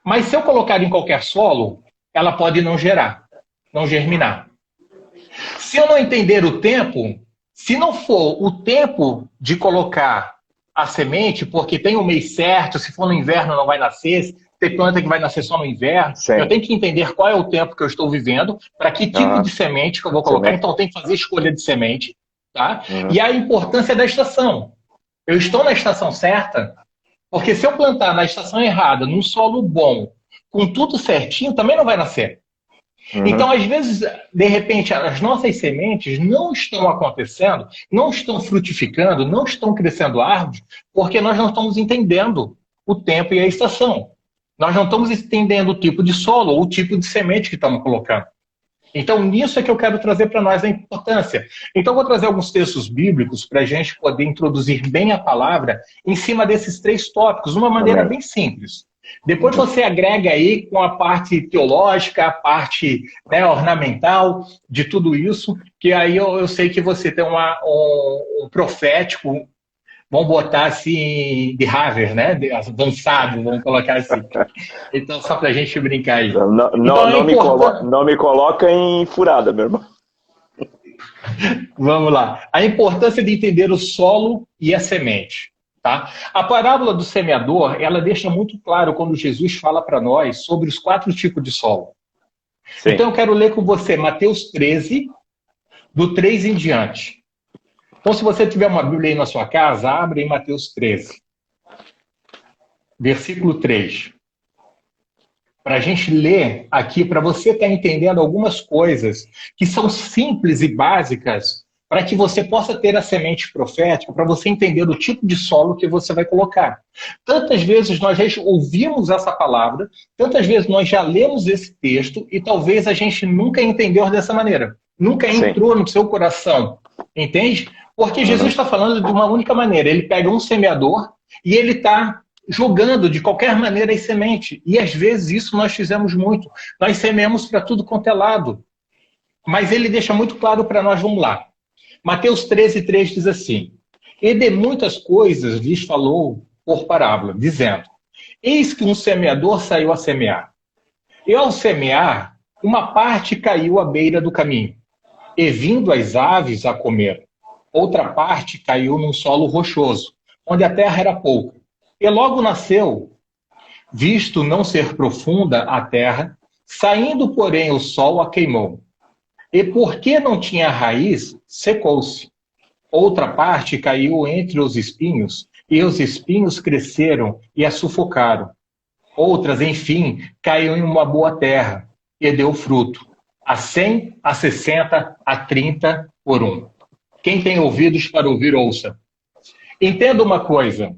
mas se eu colocar em qualquer solo, ela pode não gerar, não germinar. Se eu não entender o tempo, se não for o tempo de colocar a semente, porque tem um mês certo, se for no inverno não vai nascer, tem planta que vai nascer só no inverno, eu tenho que entender qual é o tempo que eu estou vivendo, para que tipo de semente que eu vou colocar, então eu tenho que fazer escolha de semente, tá? E a importância da estação. Eu estou na estação certa, porque se eu plantar na estação errada, num solo bom, com tudo certinho, também não vai nascer. Então, às vezes, de repente, as nossas sementes não estão acontecendo, não estão frutificando, não estão crescendo árvores, porque nós não estamos entendendo o tempo e a estação. Nós não estamos entendendo o tipo de solo ou o tipo de semente que estamos colocando. Então, nisso é que eu quero trazer para nós a importância. Então, eu vou trazer alguns textos bíblicos para a gente poder introduzir bem a palavra em cima desses 3 tópicos, de uma maneira bem simples. Depois você agrega aí com a parte teológica, a parte, né, ornamental de tudo isso, que aí eu sei que você tem um profético, vamos botar assim, de Harvard, né? Avançado, vamos colocar assim. Então, só para a gente brincar aí. Não me coloca em furada, meu irmão. Vamos lá. A importância de entender o solo e a semente. Tá? A parábola do semeador, ela deixa muito claro quando Jesus fala para nós sobre os 4 tipos de solo. Sim. Então eu quero ler com você Mateus 13, do 3 em diante. Então, se você tiver uma Bíblia aí na sua casa, abre em Mateus 13, versículo 3. Para a gente ler aqui, para você estar entendendo algumas coisas que são simples e básicas, para que você possa ter a semente profética, para você entender o tipo de solo que você vai colocar. Tantas vezes nós já ouvimos essa palavra, tantas vezes nós já lemos esse texto e talvez a gente nunca entendeu dessa maneira. Nunca entrou no seu coração, entende? Porque Jesus está falando de uma única maneira. Ele pega um semeador e ele está jogando de qualquer maneira as sementes. E às vezes isso nós fizemos muito. Nós semeamos para tudo quanto é lado. Mas ele deixa muito claro para nós, vamos lá. Mateus 13, 3 diz assim: E de muitas coisas lhes falou por parábola, dizendo: Eis que um semeador saiu a semear. E ao semear, uma parte caiu à beira do caminho, e vindo as aves a comer. Outra parte caiu num solo rochoso, onde a terra era pouca. E logo nasceu, visto não ser profunda a terra, saindo, porém, o sol a queimou. E porque não tinha raiz, secou-se. Outra parte caiu entre os espinhos, e os espinhos cresceram e a sufocaram. Outras, enfim, caíram em uma boa terra, e deu fruto, a 100, a 60, a 30 por um. Quem tem ouvidos para ouvir, ouça. Entenda uma coisa.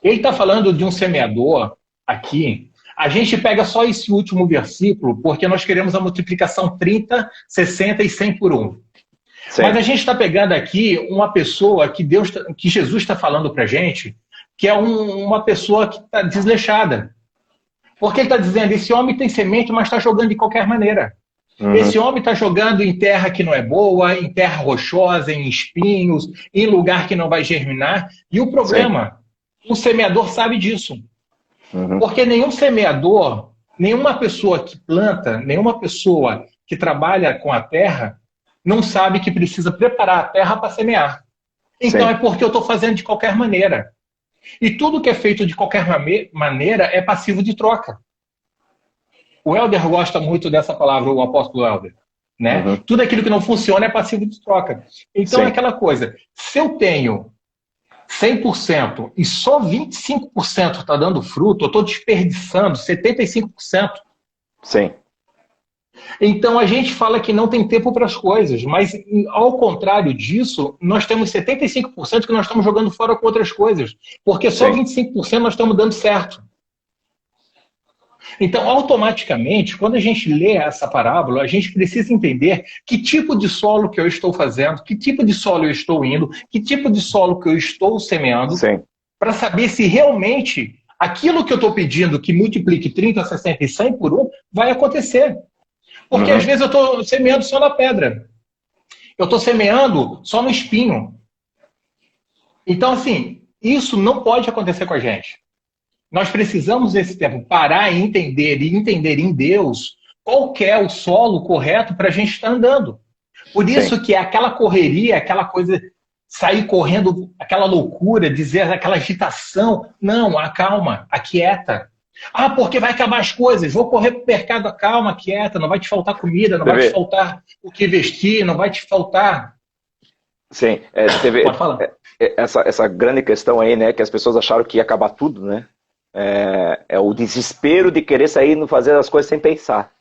Ele está falando de um semeador aqui. A gente pega só esse último versículo porque nós queremos a multiplicação 30, 60 e 100 por um. Sim. Mas a gente está pegando aqui uma pessoa que Jesus está falando para a gente, que é uma pessoa que está desleixada. Porque ele está dizendo, esse homem tem semente, mas está jogando de qualquer maneira. Esse homem está jogando em terra que não é boa, em terra rochosa, em espinhos, em lugar que não vai germinar. E o problema, o semeador sabe disso. Porque nenhum semeador, nenhuma pessoa que planta, nenhuma pessoa que trabalha com a terra, não sabe que precisa preparar a terra para semear. Então é porque eu estou fazendo de qualquer maneira. E tudo que é feito de qualquer maneira é passivo de troca. O Helder gosta muito dessa palavra, o apóstolo Helder. Né? Tudo aquilo que não funciona é passivo de troca. Então é aquela coisa, se eu tenho 100% e só 25% está dando fruto, eu estou desperdiçando 75%. Sim. Então a gente fala que não tem tempo para as coisas, mas ao contrário disso, nós temos 75% que nós estamos jogando fora com outras coisas, porque só 25% nós estamos dando certo. Então, automaticamente, quando a gente lê essa parábola, a gente precisa entender que tipo de solo que eu estou fazendo, que tipo de solo eu estou indo, que tipo de solo que eu estou semeando, para saber se realmente aquilo que eu estou pedindo que multiplique 30, 60 e 100 por um, vai acontecer. Porque às vezes eu estou semeando só na pedra. Eu estou semeando só no espinho. Então, assim, isso não pode acontecer com a gente. Nós precisamos desse tempo parar e entender em Deus qual que é o solo correto para a gente estar andando. Por isso que é aquela correria, aquela coisa, sair correndo, aquela loucura, dizer aquela agitação. Não, acalma, aquieta. Ah, porque vai acabar as coisas. Vou correr para o mercado, calma, quieta. Não vai te faltar comida, não vai te faltar o que vestir, não vai te faltar. Sim, pode falar. Essa grande questão aí, né, que as pessoas acharam que ia acabar tudo, né? É o desespero de querer sair e fazer as coisas sem pensar.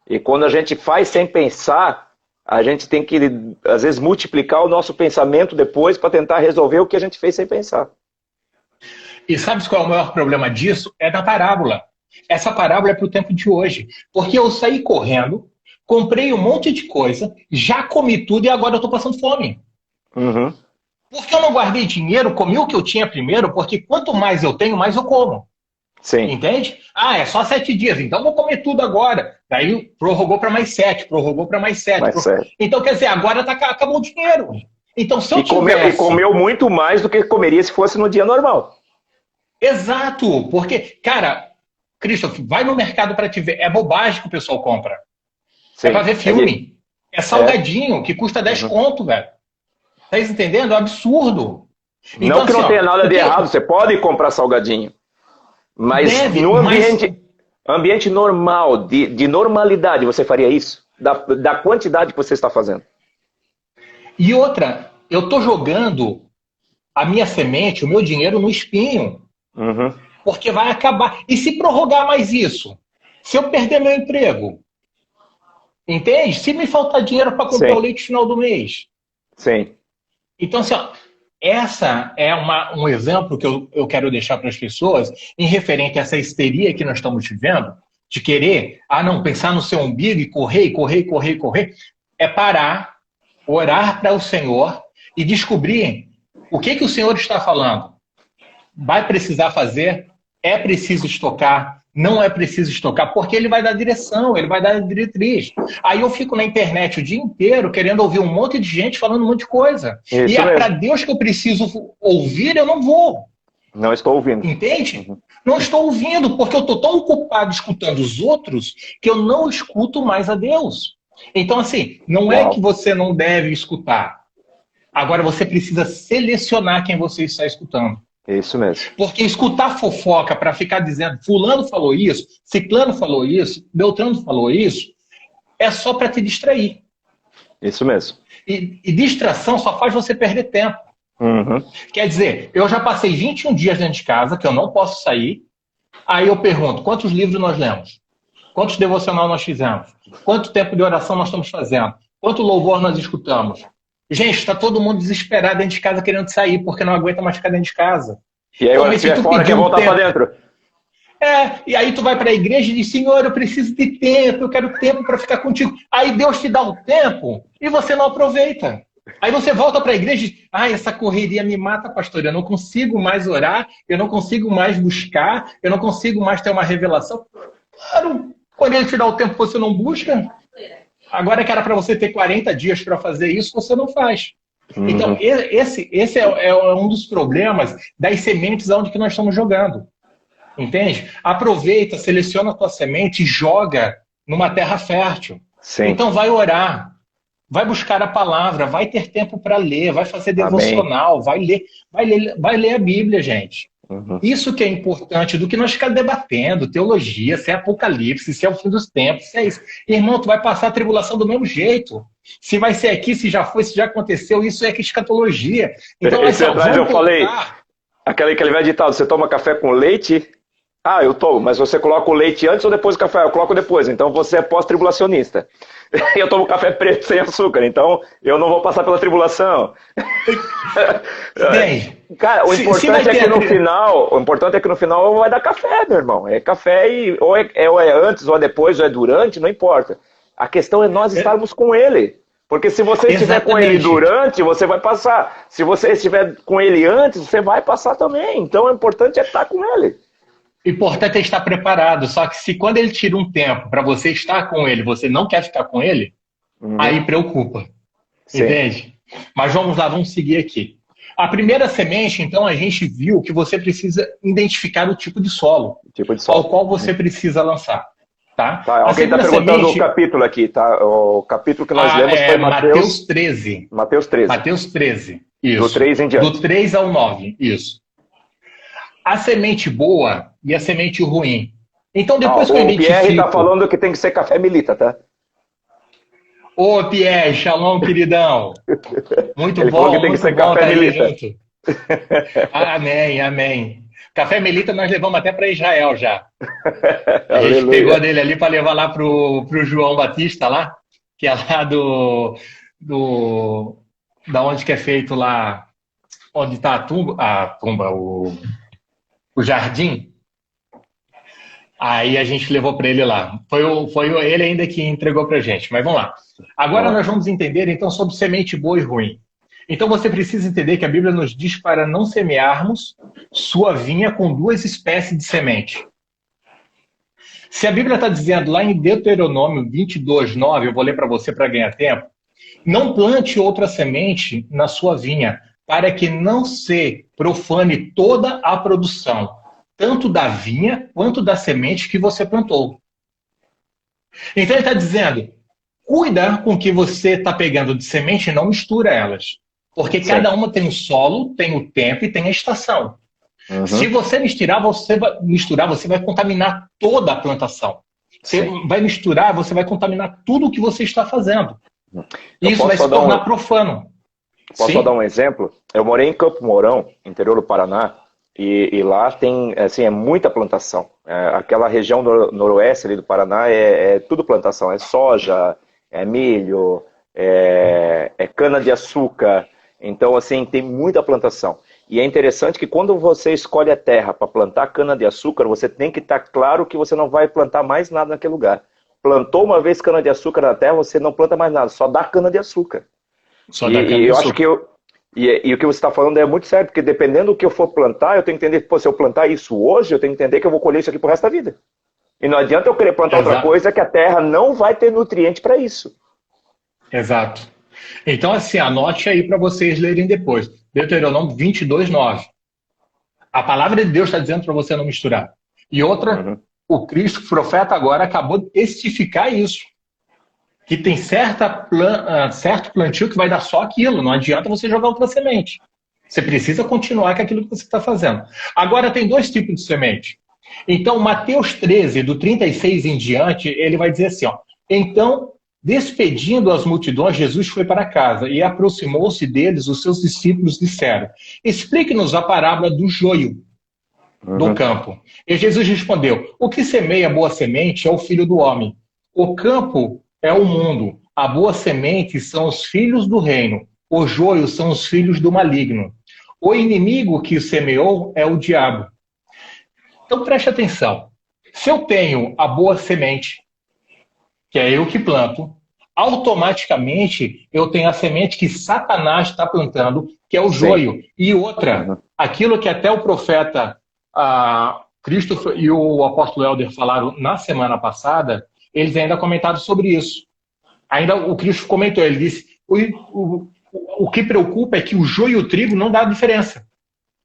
E quando a gente faz sem pensar, a gente tem que, às vezes, multiplicar o nosso pensamento depois para tentar resolver o que a gente fez sem pensar. E sabe qual é o maior problema disso? É da parábola. Essa parábola é para o tempo de hoje. Porque eu saí correndo, comprei um monte de coisa, já comi tudo e agora eu estou passando fome. Porque eu não guardei dinheiro, comi o que eu tinha primeiro, porque quanto mais eu tenho, mais eu como. Sim. Entende? Ah, é só 7 dias, então vou comer tudo agora. Daí prorrogou para mais 7, prorrogou para mais 7. Então, quer dizer, agora acabou o dinheiro. Então, se eu tivesse... comeu muito mais do que comeria se fosse no dia normal. Exato, porque, cara, Christoph, vai no mercado para te ver. É bobagem que o pessoal compra. É para ver filme. É salgadinho, que custa 10 conto, velho. Tá entendendo? É um absurdo. Então, não que não tenha nada de errado, você pode comprar salgadinho. Mas no ambiente... Ambiente normal, de normalidade, você faria isso? Da quantidade que você está fazendo. E outra, eu estou jogando a minha semente, o meu dinheiro no espinho, Uhum. porque vai acabar. E se prorrogar mais isso? Se eu perder meu emprego? Entende? Se me faltar dinheiro para comprar o Sim, leite final do mês. sim. Então, assim, ó, essa é um exemplo que eu quero deixar para as pessoas em referente a essa histeria que nós estamos vivendo, de querer, não, pensar no seu umbigo e correr, correr, correr, correr. É parar, orar para o Senhor e descobrir o que o Senhor está falando. Vai precisar fazer? É preciso estocar? Não é preciso estocar? Porque ele vai dar direção, ele vai dar diretriz. Aí eu fico na internet o dia inteiro querendo ouvir um monte de gente falando um monte de coisa. E Isso é para mesmo. Deus que eu preciso ouvir, eu não vou. Não estou ouvindo. Entende? Uhum. Não estou ouvindo, porque eu estou tão ocupado escutando os outros que eu não escuto mais a Deus. Então, assim, não é que Uau. você não deve escutar. Agora você precisa selecionar quem você está escutando. Isso mesmo. Porque escutar fofoca para ficar dizendo fulano falou isso, ciclano falou isso, Beltrano falou isso, é só para te distrair. Isso mesmo. E distração só faz você perder tempo. Uhum. Quer dizer, eu já passei 21 dias dentro de casa, que eu não posso sair, aí eu pergunto, quantos livros nós lemos? Quantos devocional nós fizemos? Quanto tempo de oração nós estamos fazendo? Quanto louvor nós escutamos? Gente, está todo mundo desesperado dentro de casa querendo sair, porque não aguenta mais ficar dentro de casa. E aí, Pô, o mas se estiver tu fora, pedir quer um voltar para tempo, dentro. e aí tu vai para a igreja e diz, Senhor, eu preciso de tempo, eu quero tempo para ficar contigo. Aí Deus te dá o tempo e você não aproveita. Aí você volta para a igreja e diz, essa correria me mata, pastor, eu não consigo mais orar, eu não consigo mais buscar, eu não consigo mais ter uma revelação. Claro, quando ele te dá o tempo, você não busca. Agora que era para você ter 40 dias para fazer isso, você não faz. Então, Uhum. esse é um dos problemas das sementes onde que nós estamos jogando. Entende? Aproveita, seleciona a tua semente e joga numa terra fértil. Sim. Então vai orar, vai buscar a palavra, vai ter tempo para ler, vai fazer Amém. devocional, vai ler a Bíblia, gente. Uhum. Isso que é importante do que nós ficar debatendo, teologia, se é apocalipse, se é o fim dos tempos, se é isso. Irmão, tu vai passar a tribulação do mesmo jeito. Se vai ser aqui, se já foi, se já aconteceu, isso é escatologia. Então, Esse assim, atrás eu vamos falei, colocar. aquele velho ditado, você toma café com leite? Eu tomo, mas você coloca o leite antes ou depois do café? Eu coloco depois, então você é pós-tribulacionista. Eu tomo café preto sem açúcar, então eu não vou passar pela tribulação. Bem, Cara, o se vai importante é ter que no final, o importante é que no final vai dar café, meu irmão. É café e ou é antes, ou é depois, ou é durante, não importa. A questão é nós estarmos com ele. Porque se você estiver com ele Exatamente. durante, você vai passar. Se você estiver com ele antes, você vai passar também. Então o importante é estar com ele. O importante é estar preparado. Só que se quando ele tira um tempo para você estar com ele, você não quer ficar com ele, Uhum. aí preocupa. Sim, Entende? Mas vamos lá, vamos seguir aqui. A primeira semente, então, a gente viu que você precisa identificar o tipo de solo tipo de ao sol. qual você precisa lançar. Tá? Tá, A alguém está segunda perguntando o semente capítulo aqui, tá? O capítulo que nós lemos é foi Mateus 13. Mateus 13. Mateus 13. Do Isso. 3 em diante. Do 3 ao 9. Isso. A semente boa e a semente ruim. Então, depois que eu O Pierre está identifico. falando que tem que ser café milita, tá? Ô, Pierre, shalom, queridão. Muito Ele falou que tem que muito ser bom café estar aí milita. junto. Amém, amém. Café Melita nós levamos até para Israel já. A gente pegou dele ali para levar lá pro João Batista lá, que é lá da onde que é feito lá, onde está o jardim. Aí a gente levou para ele lá. Foi ele ainda que entregou para a gente. Mas vamos lá. Agora nós vamos entender então sobre semente boa e ruim. Então você precisa entender que a Bíblia nos diz para não semearmos sua vinha com duas espécies de semente. Se a Bíblia está dizendo lá em Deuteronômio 22:9, eu vou ler para você para ganhar tempo, não plante outra semente na sua vinha, para que não se profane toda a produção, tanto da vinha quanto da semente que você plantou. Então ele está dizendo, cuida com o que você está pegando de semente e não mistura elas. Porque cada uma tem o solo, tem o tempo e tem a estação. Se você misturar, você vai contaminar toda a plantação. Você vai misturar, você vai contaminar tudo o que você está fazendo. E isso vai se tornar profano. Posso só dar um exemplo? Eu morei em Campo Mourão, interior do Paraná, e lá tem, assim, é muita plantação. Aquela região noroeste ali do Paraná é tudo plantação. É soja, é milho, é cana-de-açúcar. Então, assim, tem muita plantação. E é interessante que quando você escolhe a terra para plantar cana-de-açúcar, você tem que estar claro que você não vai plantar mais nada naquele lugar. Plantou uma vez cana-de-açúcar na terra, você não planta mais nada, só dá cana-de-açúcar. E eu acho que e o que você está falando é muito sério, porque dependendo do que eu for plantar, eu tenho que entender que se eu plantar isso hoje, eu tenho que entender que eu vou colher isso aqui pro resto da vida. E não adianta eu querer plantar outra coisa que a terra não vai ter nutriente para isso. Exato. Então, assim, anote aí para vocês lerem depois. Deuteronômio 22:9. A palavra de Deus está dizendo para você não misturar. E outra, o Cristo, o profeta, agora acabou de testificar isso. Que tem certo plantio que vai dar só aquilo. Não adianta você jogar outra semente. Você precisa continuar com aquilo que você está fazendo. Agora, tem dois tipos de semente. Então, Mateus 13, do 36 em diante, ele vai dizer assim, ó. Então, despedindo as multidões, Jesus foi para casa e aproximou-se deles, os seus discípulos disseram, explique-nos a parábola do joio do campo. E Jesus respondeu, o que semeia a boa semente é o filho do homem. O campo é o mundo. A boa semente são os filhos do reino. O joio são os filhos do maligno. O inimigo que semeou é o diabo. Então preste atenção. Se eu tenho a boa semente, que é eu que planto, automaticamente eu tenho a semente que Satanás está plantando, que é o joio. E outra, aquilo que até o profeta Cristo e o apóstolo Helder falaram na semana passada, eles ainda comentaram sobre isso. Ainda o Cristo comentou, ele disse, o que preocupa é que o joio e o trigo não dá diferença.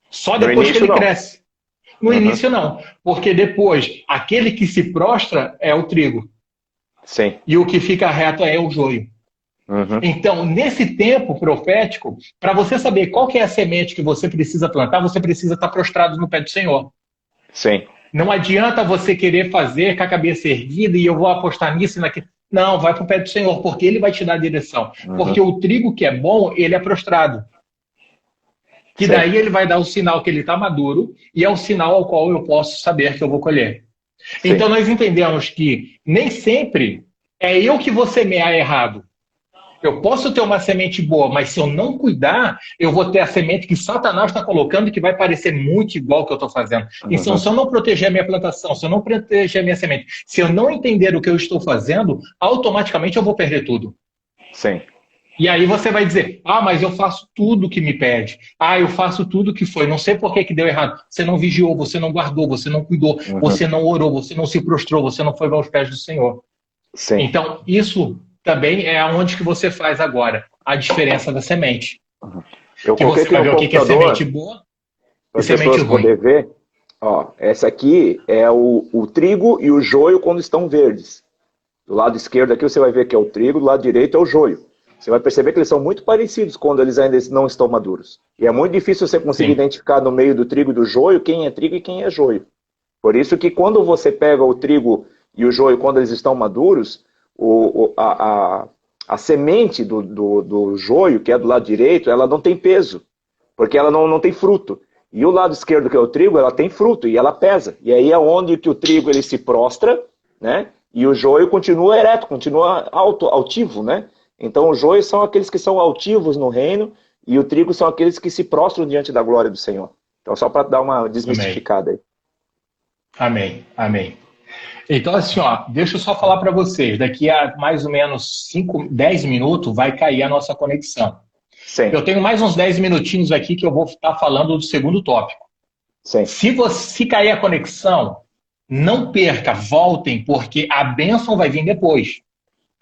Só depois que ele cresce. No início não, porque depois, aquele que se prostra é o trigo. Sim. E o que fica reto é o joio. Então, nesse tempo profético, para você saber qual que é a semente que você precisa plantar, você precisa estar prostrado no pé do Senhor. Sim. Não adianta você querer fazer com a cabeça erguida e eu vou apostar nisso e naquilo. Não, vai para o pé do Senhor, porque Ele vai te dar a direção. Porque o trigo que é bom, ele é prostrado. Que daí ele vai dar o sinal que ele está maduro e é o sinal ao qual eu posso saber que eu vou colher. Sim. Então nós entendemos que nem sempre é eu que vou semear errado. Eu posso ter uma semente boa, mas se eu não cuidar, eu vou ter a semente que Satanás está colocando que vai parecer muito igual ao que eu estou fazendo. Então, se eu não proteger a minha plantação, se eu não proteger a minha semente, se eu não entender o que eu estou fazendo, automaticamente eu vou perder tudo. Sim. E aí você vai dizer, mas eu faço tudo que me pede. Eu faço tudo que foi. Não sei por que deu errado. Você não vigiou, você não guardou, você não cuidou, você não orou, você não se prostrou, você não foi aos pés do Senhor. Sim. Então, isso também é aonde que você faz agora a diferença da semente. Que você vai ver o que é semente boa e semente ruim. Poder ver, essa aqui é o trigo e o joio quando estão verdes. Do lado esquerdo aqui você vai ver que é o trigo, do lado direito é o joio. Você vai perceber que eles são muito parecidos quando eles ainda não estão maduros. E é muito difícil você conseguir identificar no meio do trigo e do joio quem é trigo e quem é joio. Por isso que quando você pega o trigo e o joio quando eles estão maduros, a semente do joio, que é do lado direito, ela não tem peso, porque ela não tem fruto. E o lado esquerdo, que é o trigo, ela tem fruto e ela pesa. E aí é onde que o trigo ele se prostra, né? E o joio continua ereto, continua altivo, né? Então, os joios são aqueles que são altivos no reino e o trigo são aqueles que se prostram diante da glória do Senhor. Então, só para dar uma desmistificada aí. Amém, amém. Então, assim, deixa eu só falar para vocês. Daqui a mais ou menos 10 minutos vai cair a nossa conexão. Sim. Eu tenho mais uns 10 minutinhos aqui que eu vou estar falando do segundo tópico. Sim. Se cair a conexão, não perca, voltem, porque a bênção vai vir depois.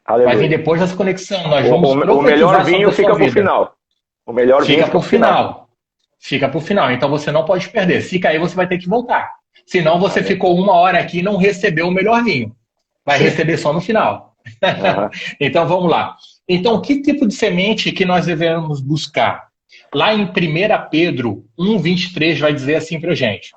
Aleluia. Vai vir depois dessa conexão. Nós vamos o melhor vinho fica para o final. O melhor vinho fica para o final. Fica para o final. Então você não pode perder. Se cair, você vai ter que voltar. Senão você ficou 1 hora aqui e não recebeu o melhor vinho. Vai receber só no final. Então vamos lá. Então, que tipo de semente que nós devemos buscar? Lá em 1 Pedro 1:23 vai dizer assim para a gente: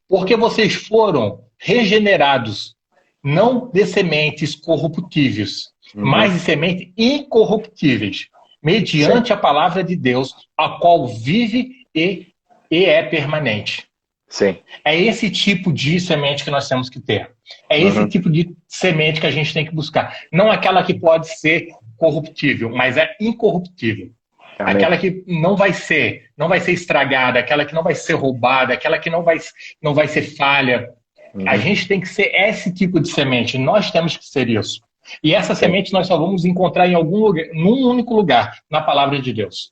porque vocês foram regenerados, não de sementes corruptíveis, mas de sementes incorruptíveis, Sim, mediante a palavra de Deus, a qual vive e é permanente. sim. É esse tipo de semente que nós temos que ter. É esse Uhum. tipo de semente que a gente tem que buscar. Não aquela que pode ser corruptível, mas é incorruptível. Amém. Aquela que não vai ser estragada, aquela que não vai ser roubada, aquela que não vai ser falha. A Uhum. gente tem que ser esse tipo de semente. Nós temos que ser isso. E essa Sim, semente nós só vamos encontrar em algum lugar, num único lugar, na palavra de Deus.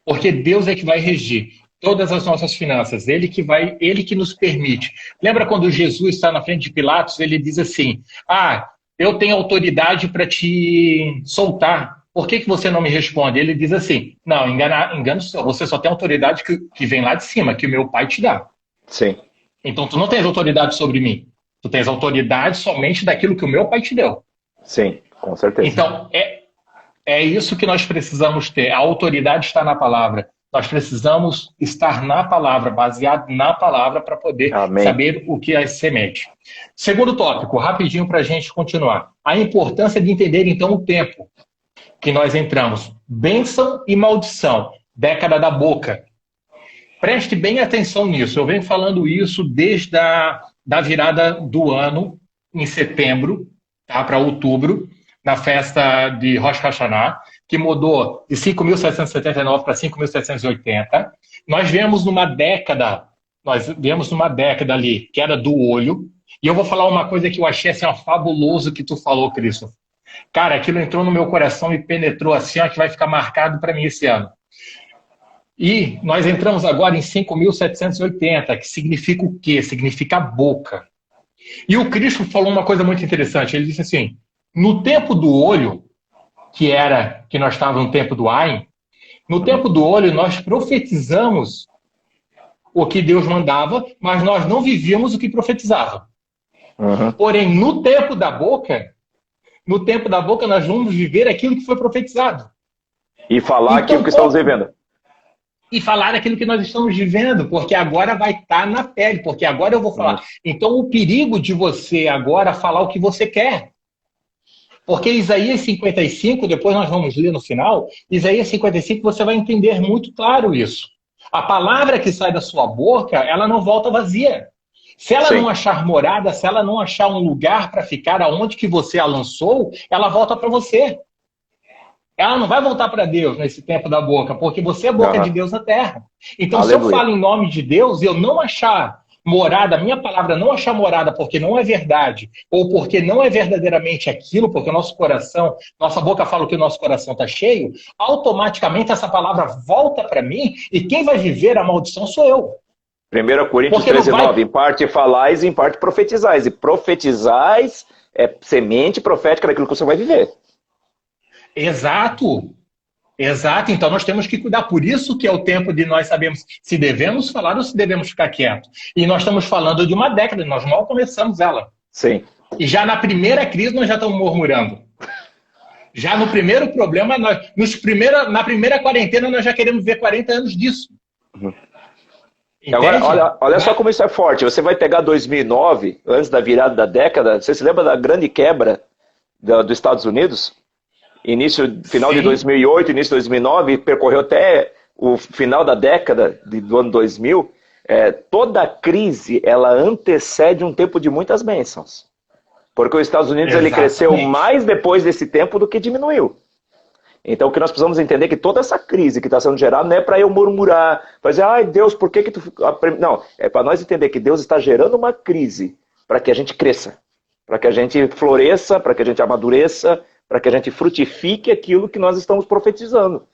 Porque Deus é que vai regir todas as nossas finanças, ele que nos permite. Lembra quando Jesus está na frente de Pilatos, ele diz assim: "Ah, eu tenho autoridade para te soltar. Por que você não me responde?" Ele diz assim: "Não, engano só. Você só tem autoridade que vem lá de cima, que o meu pai te dá. sim, Então tu não tens autoridade sobre mim. Tu tens autoridade somente daquilo que o meu pai te deu." sim, com certeza. Então, é isso que nós precisamos ter. A autoridade está na palavra. Nós precisamos estar na palavra, baseado na palavra, para poder Amém. saber o que é semente. Segundo tópico, rapidinho para a gente continuar. A importância de entender, então, o tempo que nós entramos. Bênção e maldição. Década da boca. Preste bem atenção nisso. Eu venho falando isso desde da virada do ano, em setembro, tá, para outubro, na festa de Rosh Hashanah, que mudou de 5.779 para 5.780. Nós viemos numa década ali, que era do olho, e eu vou falar uma coisa que eu achei assim, ó, fabuloso que tu falou, Cristo. Cara, aquilo entrou no meu coração e penetrou assim, ó, que vai ficar marcado para mim esse ano. E nós entramos agora em 5.780, que significa o quê? Significa boca. E o Cristo falou uma coisa muito interessante. Ele disse assim: no tempo do olho, que nós estávamos no tempo do Ain, no Uhum. tempo do olho nós profetizamos o que Deus mandava, mas nós não vivíamos o que profetizava. Uhum. Porém, no tempo da boca nós vamos viver aquilo que foi profetizado. E falar aquilo Então, que estamos vivendo. e falar aquilo que nós estamos vivendo, porque agora vai estar na pele, porque agora eu vou Uhum. falar. Então, o perigo de você agora falar o que você quer. Porque Isaías 55, depois nós vamos ler no final, Isaías 55 você vai entender muito claro isso. A palavra que sai da sua boca, ela não volta vazia. Se ela não Sim. achar morada, se ela não achar um lugar para ficar aonde que você a lançou, ela volta para você. Ela não vai voltar para Deus nesse tempo da boca, porque você é a boca de Aham. Deus na terra. Então, se eu Aleluia. falo em nome de Deus e eu não achar morada, a minha palavra não achar morada porque não é verdade, ou porque não é verdadeiramente aquilo, porque o nosso coração, nossa boca fala que o nosso coração está cheio, automaticamente essa palavra volta para mim e quem vai viver a maldição sou eu. 1 Coríntios Porque não 13:9. vai. Em parte falais, em parte profetizais. E profetizais é semente profética daquilo que você vai viver. Exato. Exato, então nós temos que cuidar. Por isso que é o tempo de nós sabermos se devemos falar ou se devemos ficar quietos. E nós estamos falando de uma década, nós mal começamos ela. Sim. E já na primeira crise nós já estamos murmurando. Já no primeiro problema, na primeira quarentena nós já queremos ver 40 anos disso. E agora, Entende? olha só como isso é forte. Você vai pegar 2009, antes da virada da década, você se lembra da grande quebra dos Estados Unidos? Final de Sim, 2008, início de 2009, percorreu até o final da década do ano 2000. Toda crise, ela antecede um tempo de muitas bênçãos. Porque os Estados Unidos ele cresceu exatamente. mais depois desse tempo do que diminuiu. Então, o que nós precisamos entender é que toda essa crise que está sendo gerada não é para eu murmurar, para dizer, ai Deus, por que tu... Não, é para nós entender que Deus está gerando uma crise para que a gente cresça, para que a gente floresça, para que a gente amadureça, para que a gente frutifique aquilo que nós estamos profetizando.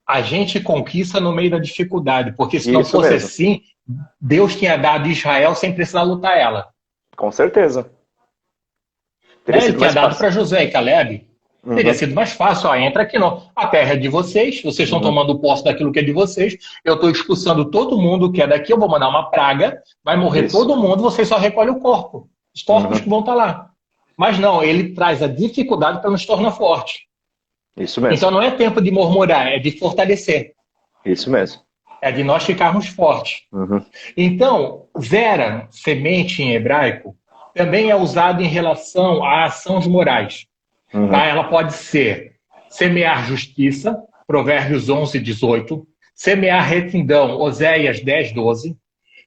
A gente conquista no meio da dificuldade, porque se não Isso fosse mesmo, assim, Deus tinha dado Israel sem precisar lutar ela. com certeza. Teria Né? Ele sido tinha mais dado fácil. para Josué e Caleb. Teria Uhum. sido mais fácil. Ó, entra aqui, não. A terra é de vocês estão Uhum. tomando posse daquilo que é de vocês. Eu estou expulsando todo mundo que é daqui. Eu vou mandar uma praga, vai morrer Isso. todo mundo. Vocês só recolhem o corpo, os corpos Uhum. que vão estar lá. Mas não, ele traz a dificuldade para nos tornar forte. Isso mesmo. Então não é tempo de murmurar, é de fortalecer. Isso mesmo. É de nós ficarmos fortes. Uhum. Então, zera, semente em hebraico, também é usado em relação a ações morais. Uhum. Tá? Ela pode ser semear justiça, Provérbios 11, 18, semear retidão, Oséias 10, 12,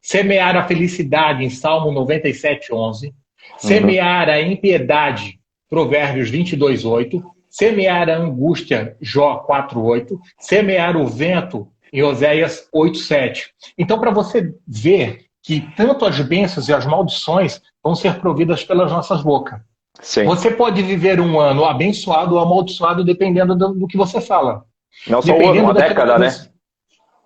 semear a felicidade em Salmo 97, 11, semear a impiedade, Provérbios 22, 8, semear a angústia, Jó 4, 8, semear o vento, em Oséias 8, 7. Então, para você ver que tanto as bênçãos e as maldições vão ser providas pelas nossas bocas. Sim. Você pode viver um ano abençoado ou amaldiçoado dependendo do que você fala. Não só um ano, uma década, né?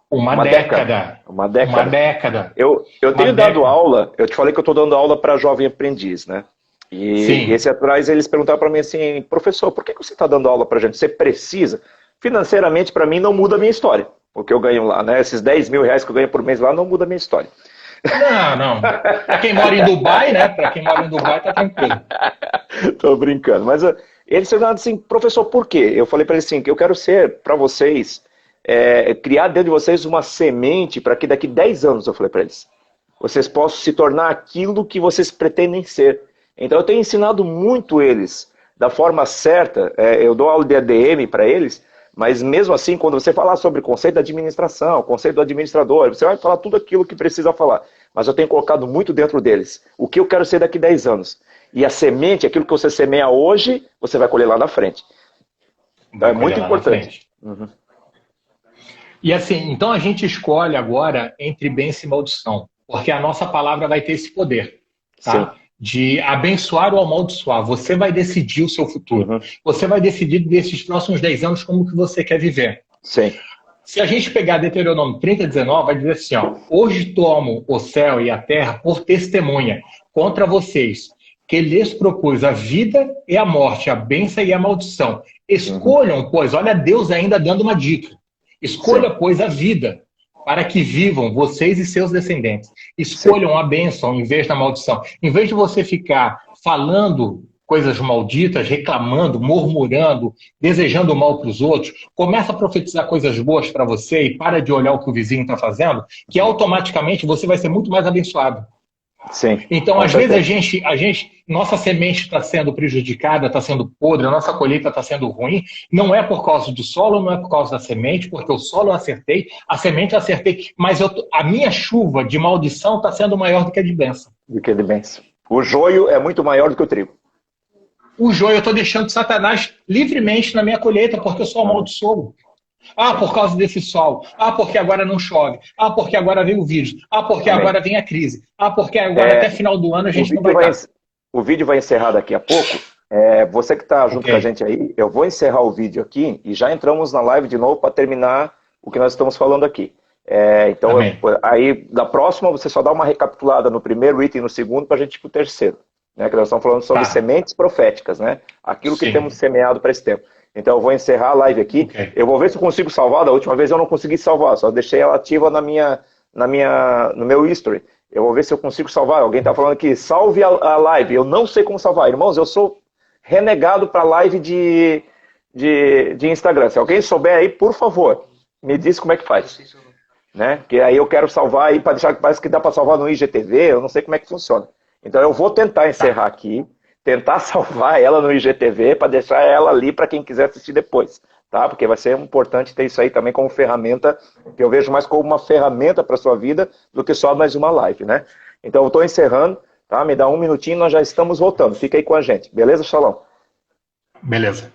Uma década. Uma década. Uma década. Eu tenho dado aula, eu te falei que eu estou dando aula para jovem aprendiz, né? E esse atrás eles perguntaram para mim assim, professor, por que você está dando aula para gente? Você precisa? Financeiramente, para mim, não muda a minha história. O que eu ganho lá, né? Esses 10 mil reais que eu ganho por mês lá não muda a minha história. Não. Para quem mora em Dubai, né? Para quem mora em Dubai, tá tranquilo. Tô brincando. Mas eles perguntaram assim, professor, por quê? Eu falei para eles assim, que eu quero ser, para vocês, criar dentro de vocês uma semente para que daqui 10 anos, eu falei para eles, vocês possam se tornar aquilo que vocês pretendem ser. Então eu tenho ensinado muito eles da forma certa. Eu dou aula de ADM para eles, mas mesmo assim, quando você falar sobre conceito da administração, conceito do administrador, você vai falar tudo aquilo que precisa falar. Mas eu tenho colocado muito dentro deles. O que eu quero ser daqui 10 anos. E a semente, aquilo que você semeia hoje, você vai colher lá na frente. Então é muito importante. Uhum. E assim, então a gente escolhe agora entre bênção e maldição. Porque a nossa palavra vai ter esse poder. Tá? Sim. De abençoar ou amaldiçoar. Você vai decidir o seu futuro. Uhum. Você vai decidir desses próximos 10 anos como que você quer viver. Sim. Se a gente pegar Deuteronômio 30, 19, vai dizer assim, ó, hoje tomo o céu e a terra por testemunha contra vocês, que lhes propus a vida e a morte, a bênção e a maldição. Escolham, pois, olha Deus ainda dando uma dica. Escolha, sim, pois, a vida, para que vivam vocês e seus descendentes. Escolham, sim, a bênção em vez da maldição. Em vez de você ficar falando coisas malditas, reclamando, murmurando, desejando mal para os outros, começa a profetizar coisas boas para você e para de olhar o que o vizinho está fazendo, que automaticamente você vai ser muito mais abençoado. Sim. Então, às vezes, nossa semente está sendo prejudicada, está sendo podre, a nossa colheita está sendo ruim, não é por causa do solo, não é por causa da semente, porque o solo eu acertei, a semente eu acertei, mas a minha chuva de maldição está sendo maior do que a de bênção. Do que a de bênção. O joio é muito maior do que o trigo. O joio eu estou deixando Satanás livremente na minha colheita, porque eu sou amaldiçoo. Ah, por causa desse sol. Ah, porque agora não chove. Ah, porque agora vem o vírus. Ah, porque agora vem a crise. Ah, porque agora até final do ano a gente não vai estar. O vídeo vai encerrar daqui a pouco. Você que está junto com a gente aí, eu vou encerrar o vídeo aqui e já entramos na live de novo para terminar o que nós estamos falando aqui. Então, aí da próxima você só dá uma recapitulada no primeiro item e no segundo para a gente ir para o terceiro. Né, que nós estamos falando sobre sementes proféticas, né? Aquilo que temos semeado para esse tempo. Então eu vou encerrar a live aqui. Eu vou ver se eu consigo salvar. Da última vez eu não consegui salvar, só deixei ela ativa no meu history. Eu vou ver se eu consigo salvar. Alguém está falando aqui, salve a live. Eu não sei como salvar. Irmãos, eu sou renegado para live de Instagram. Se alguém souber aí, por favor, me diz como é que faz. Né? Que aí eu quero salvar aí para deixar, parece que dá para salvar no IGTV, eu não sei como é que funciona. Então eu vou tentar encerrar aqui, tentar salvar ela no IGTV para deixar ela ali para quem quiser assistir depois, tá? Porque vai ser importante ter isso aí também como ferramenta, que eu vejo mais como uma ferramenta para sua vida do que só mais uma live, né? Então eu estou encerrando, tá? Me dá um minutinho, nós já estamos voltando. Fica aí com a gente, beleza, Shalom? Beleza.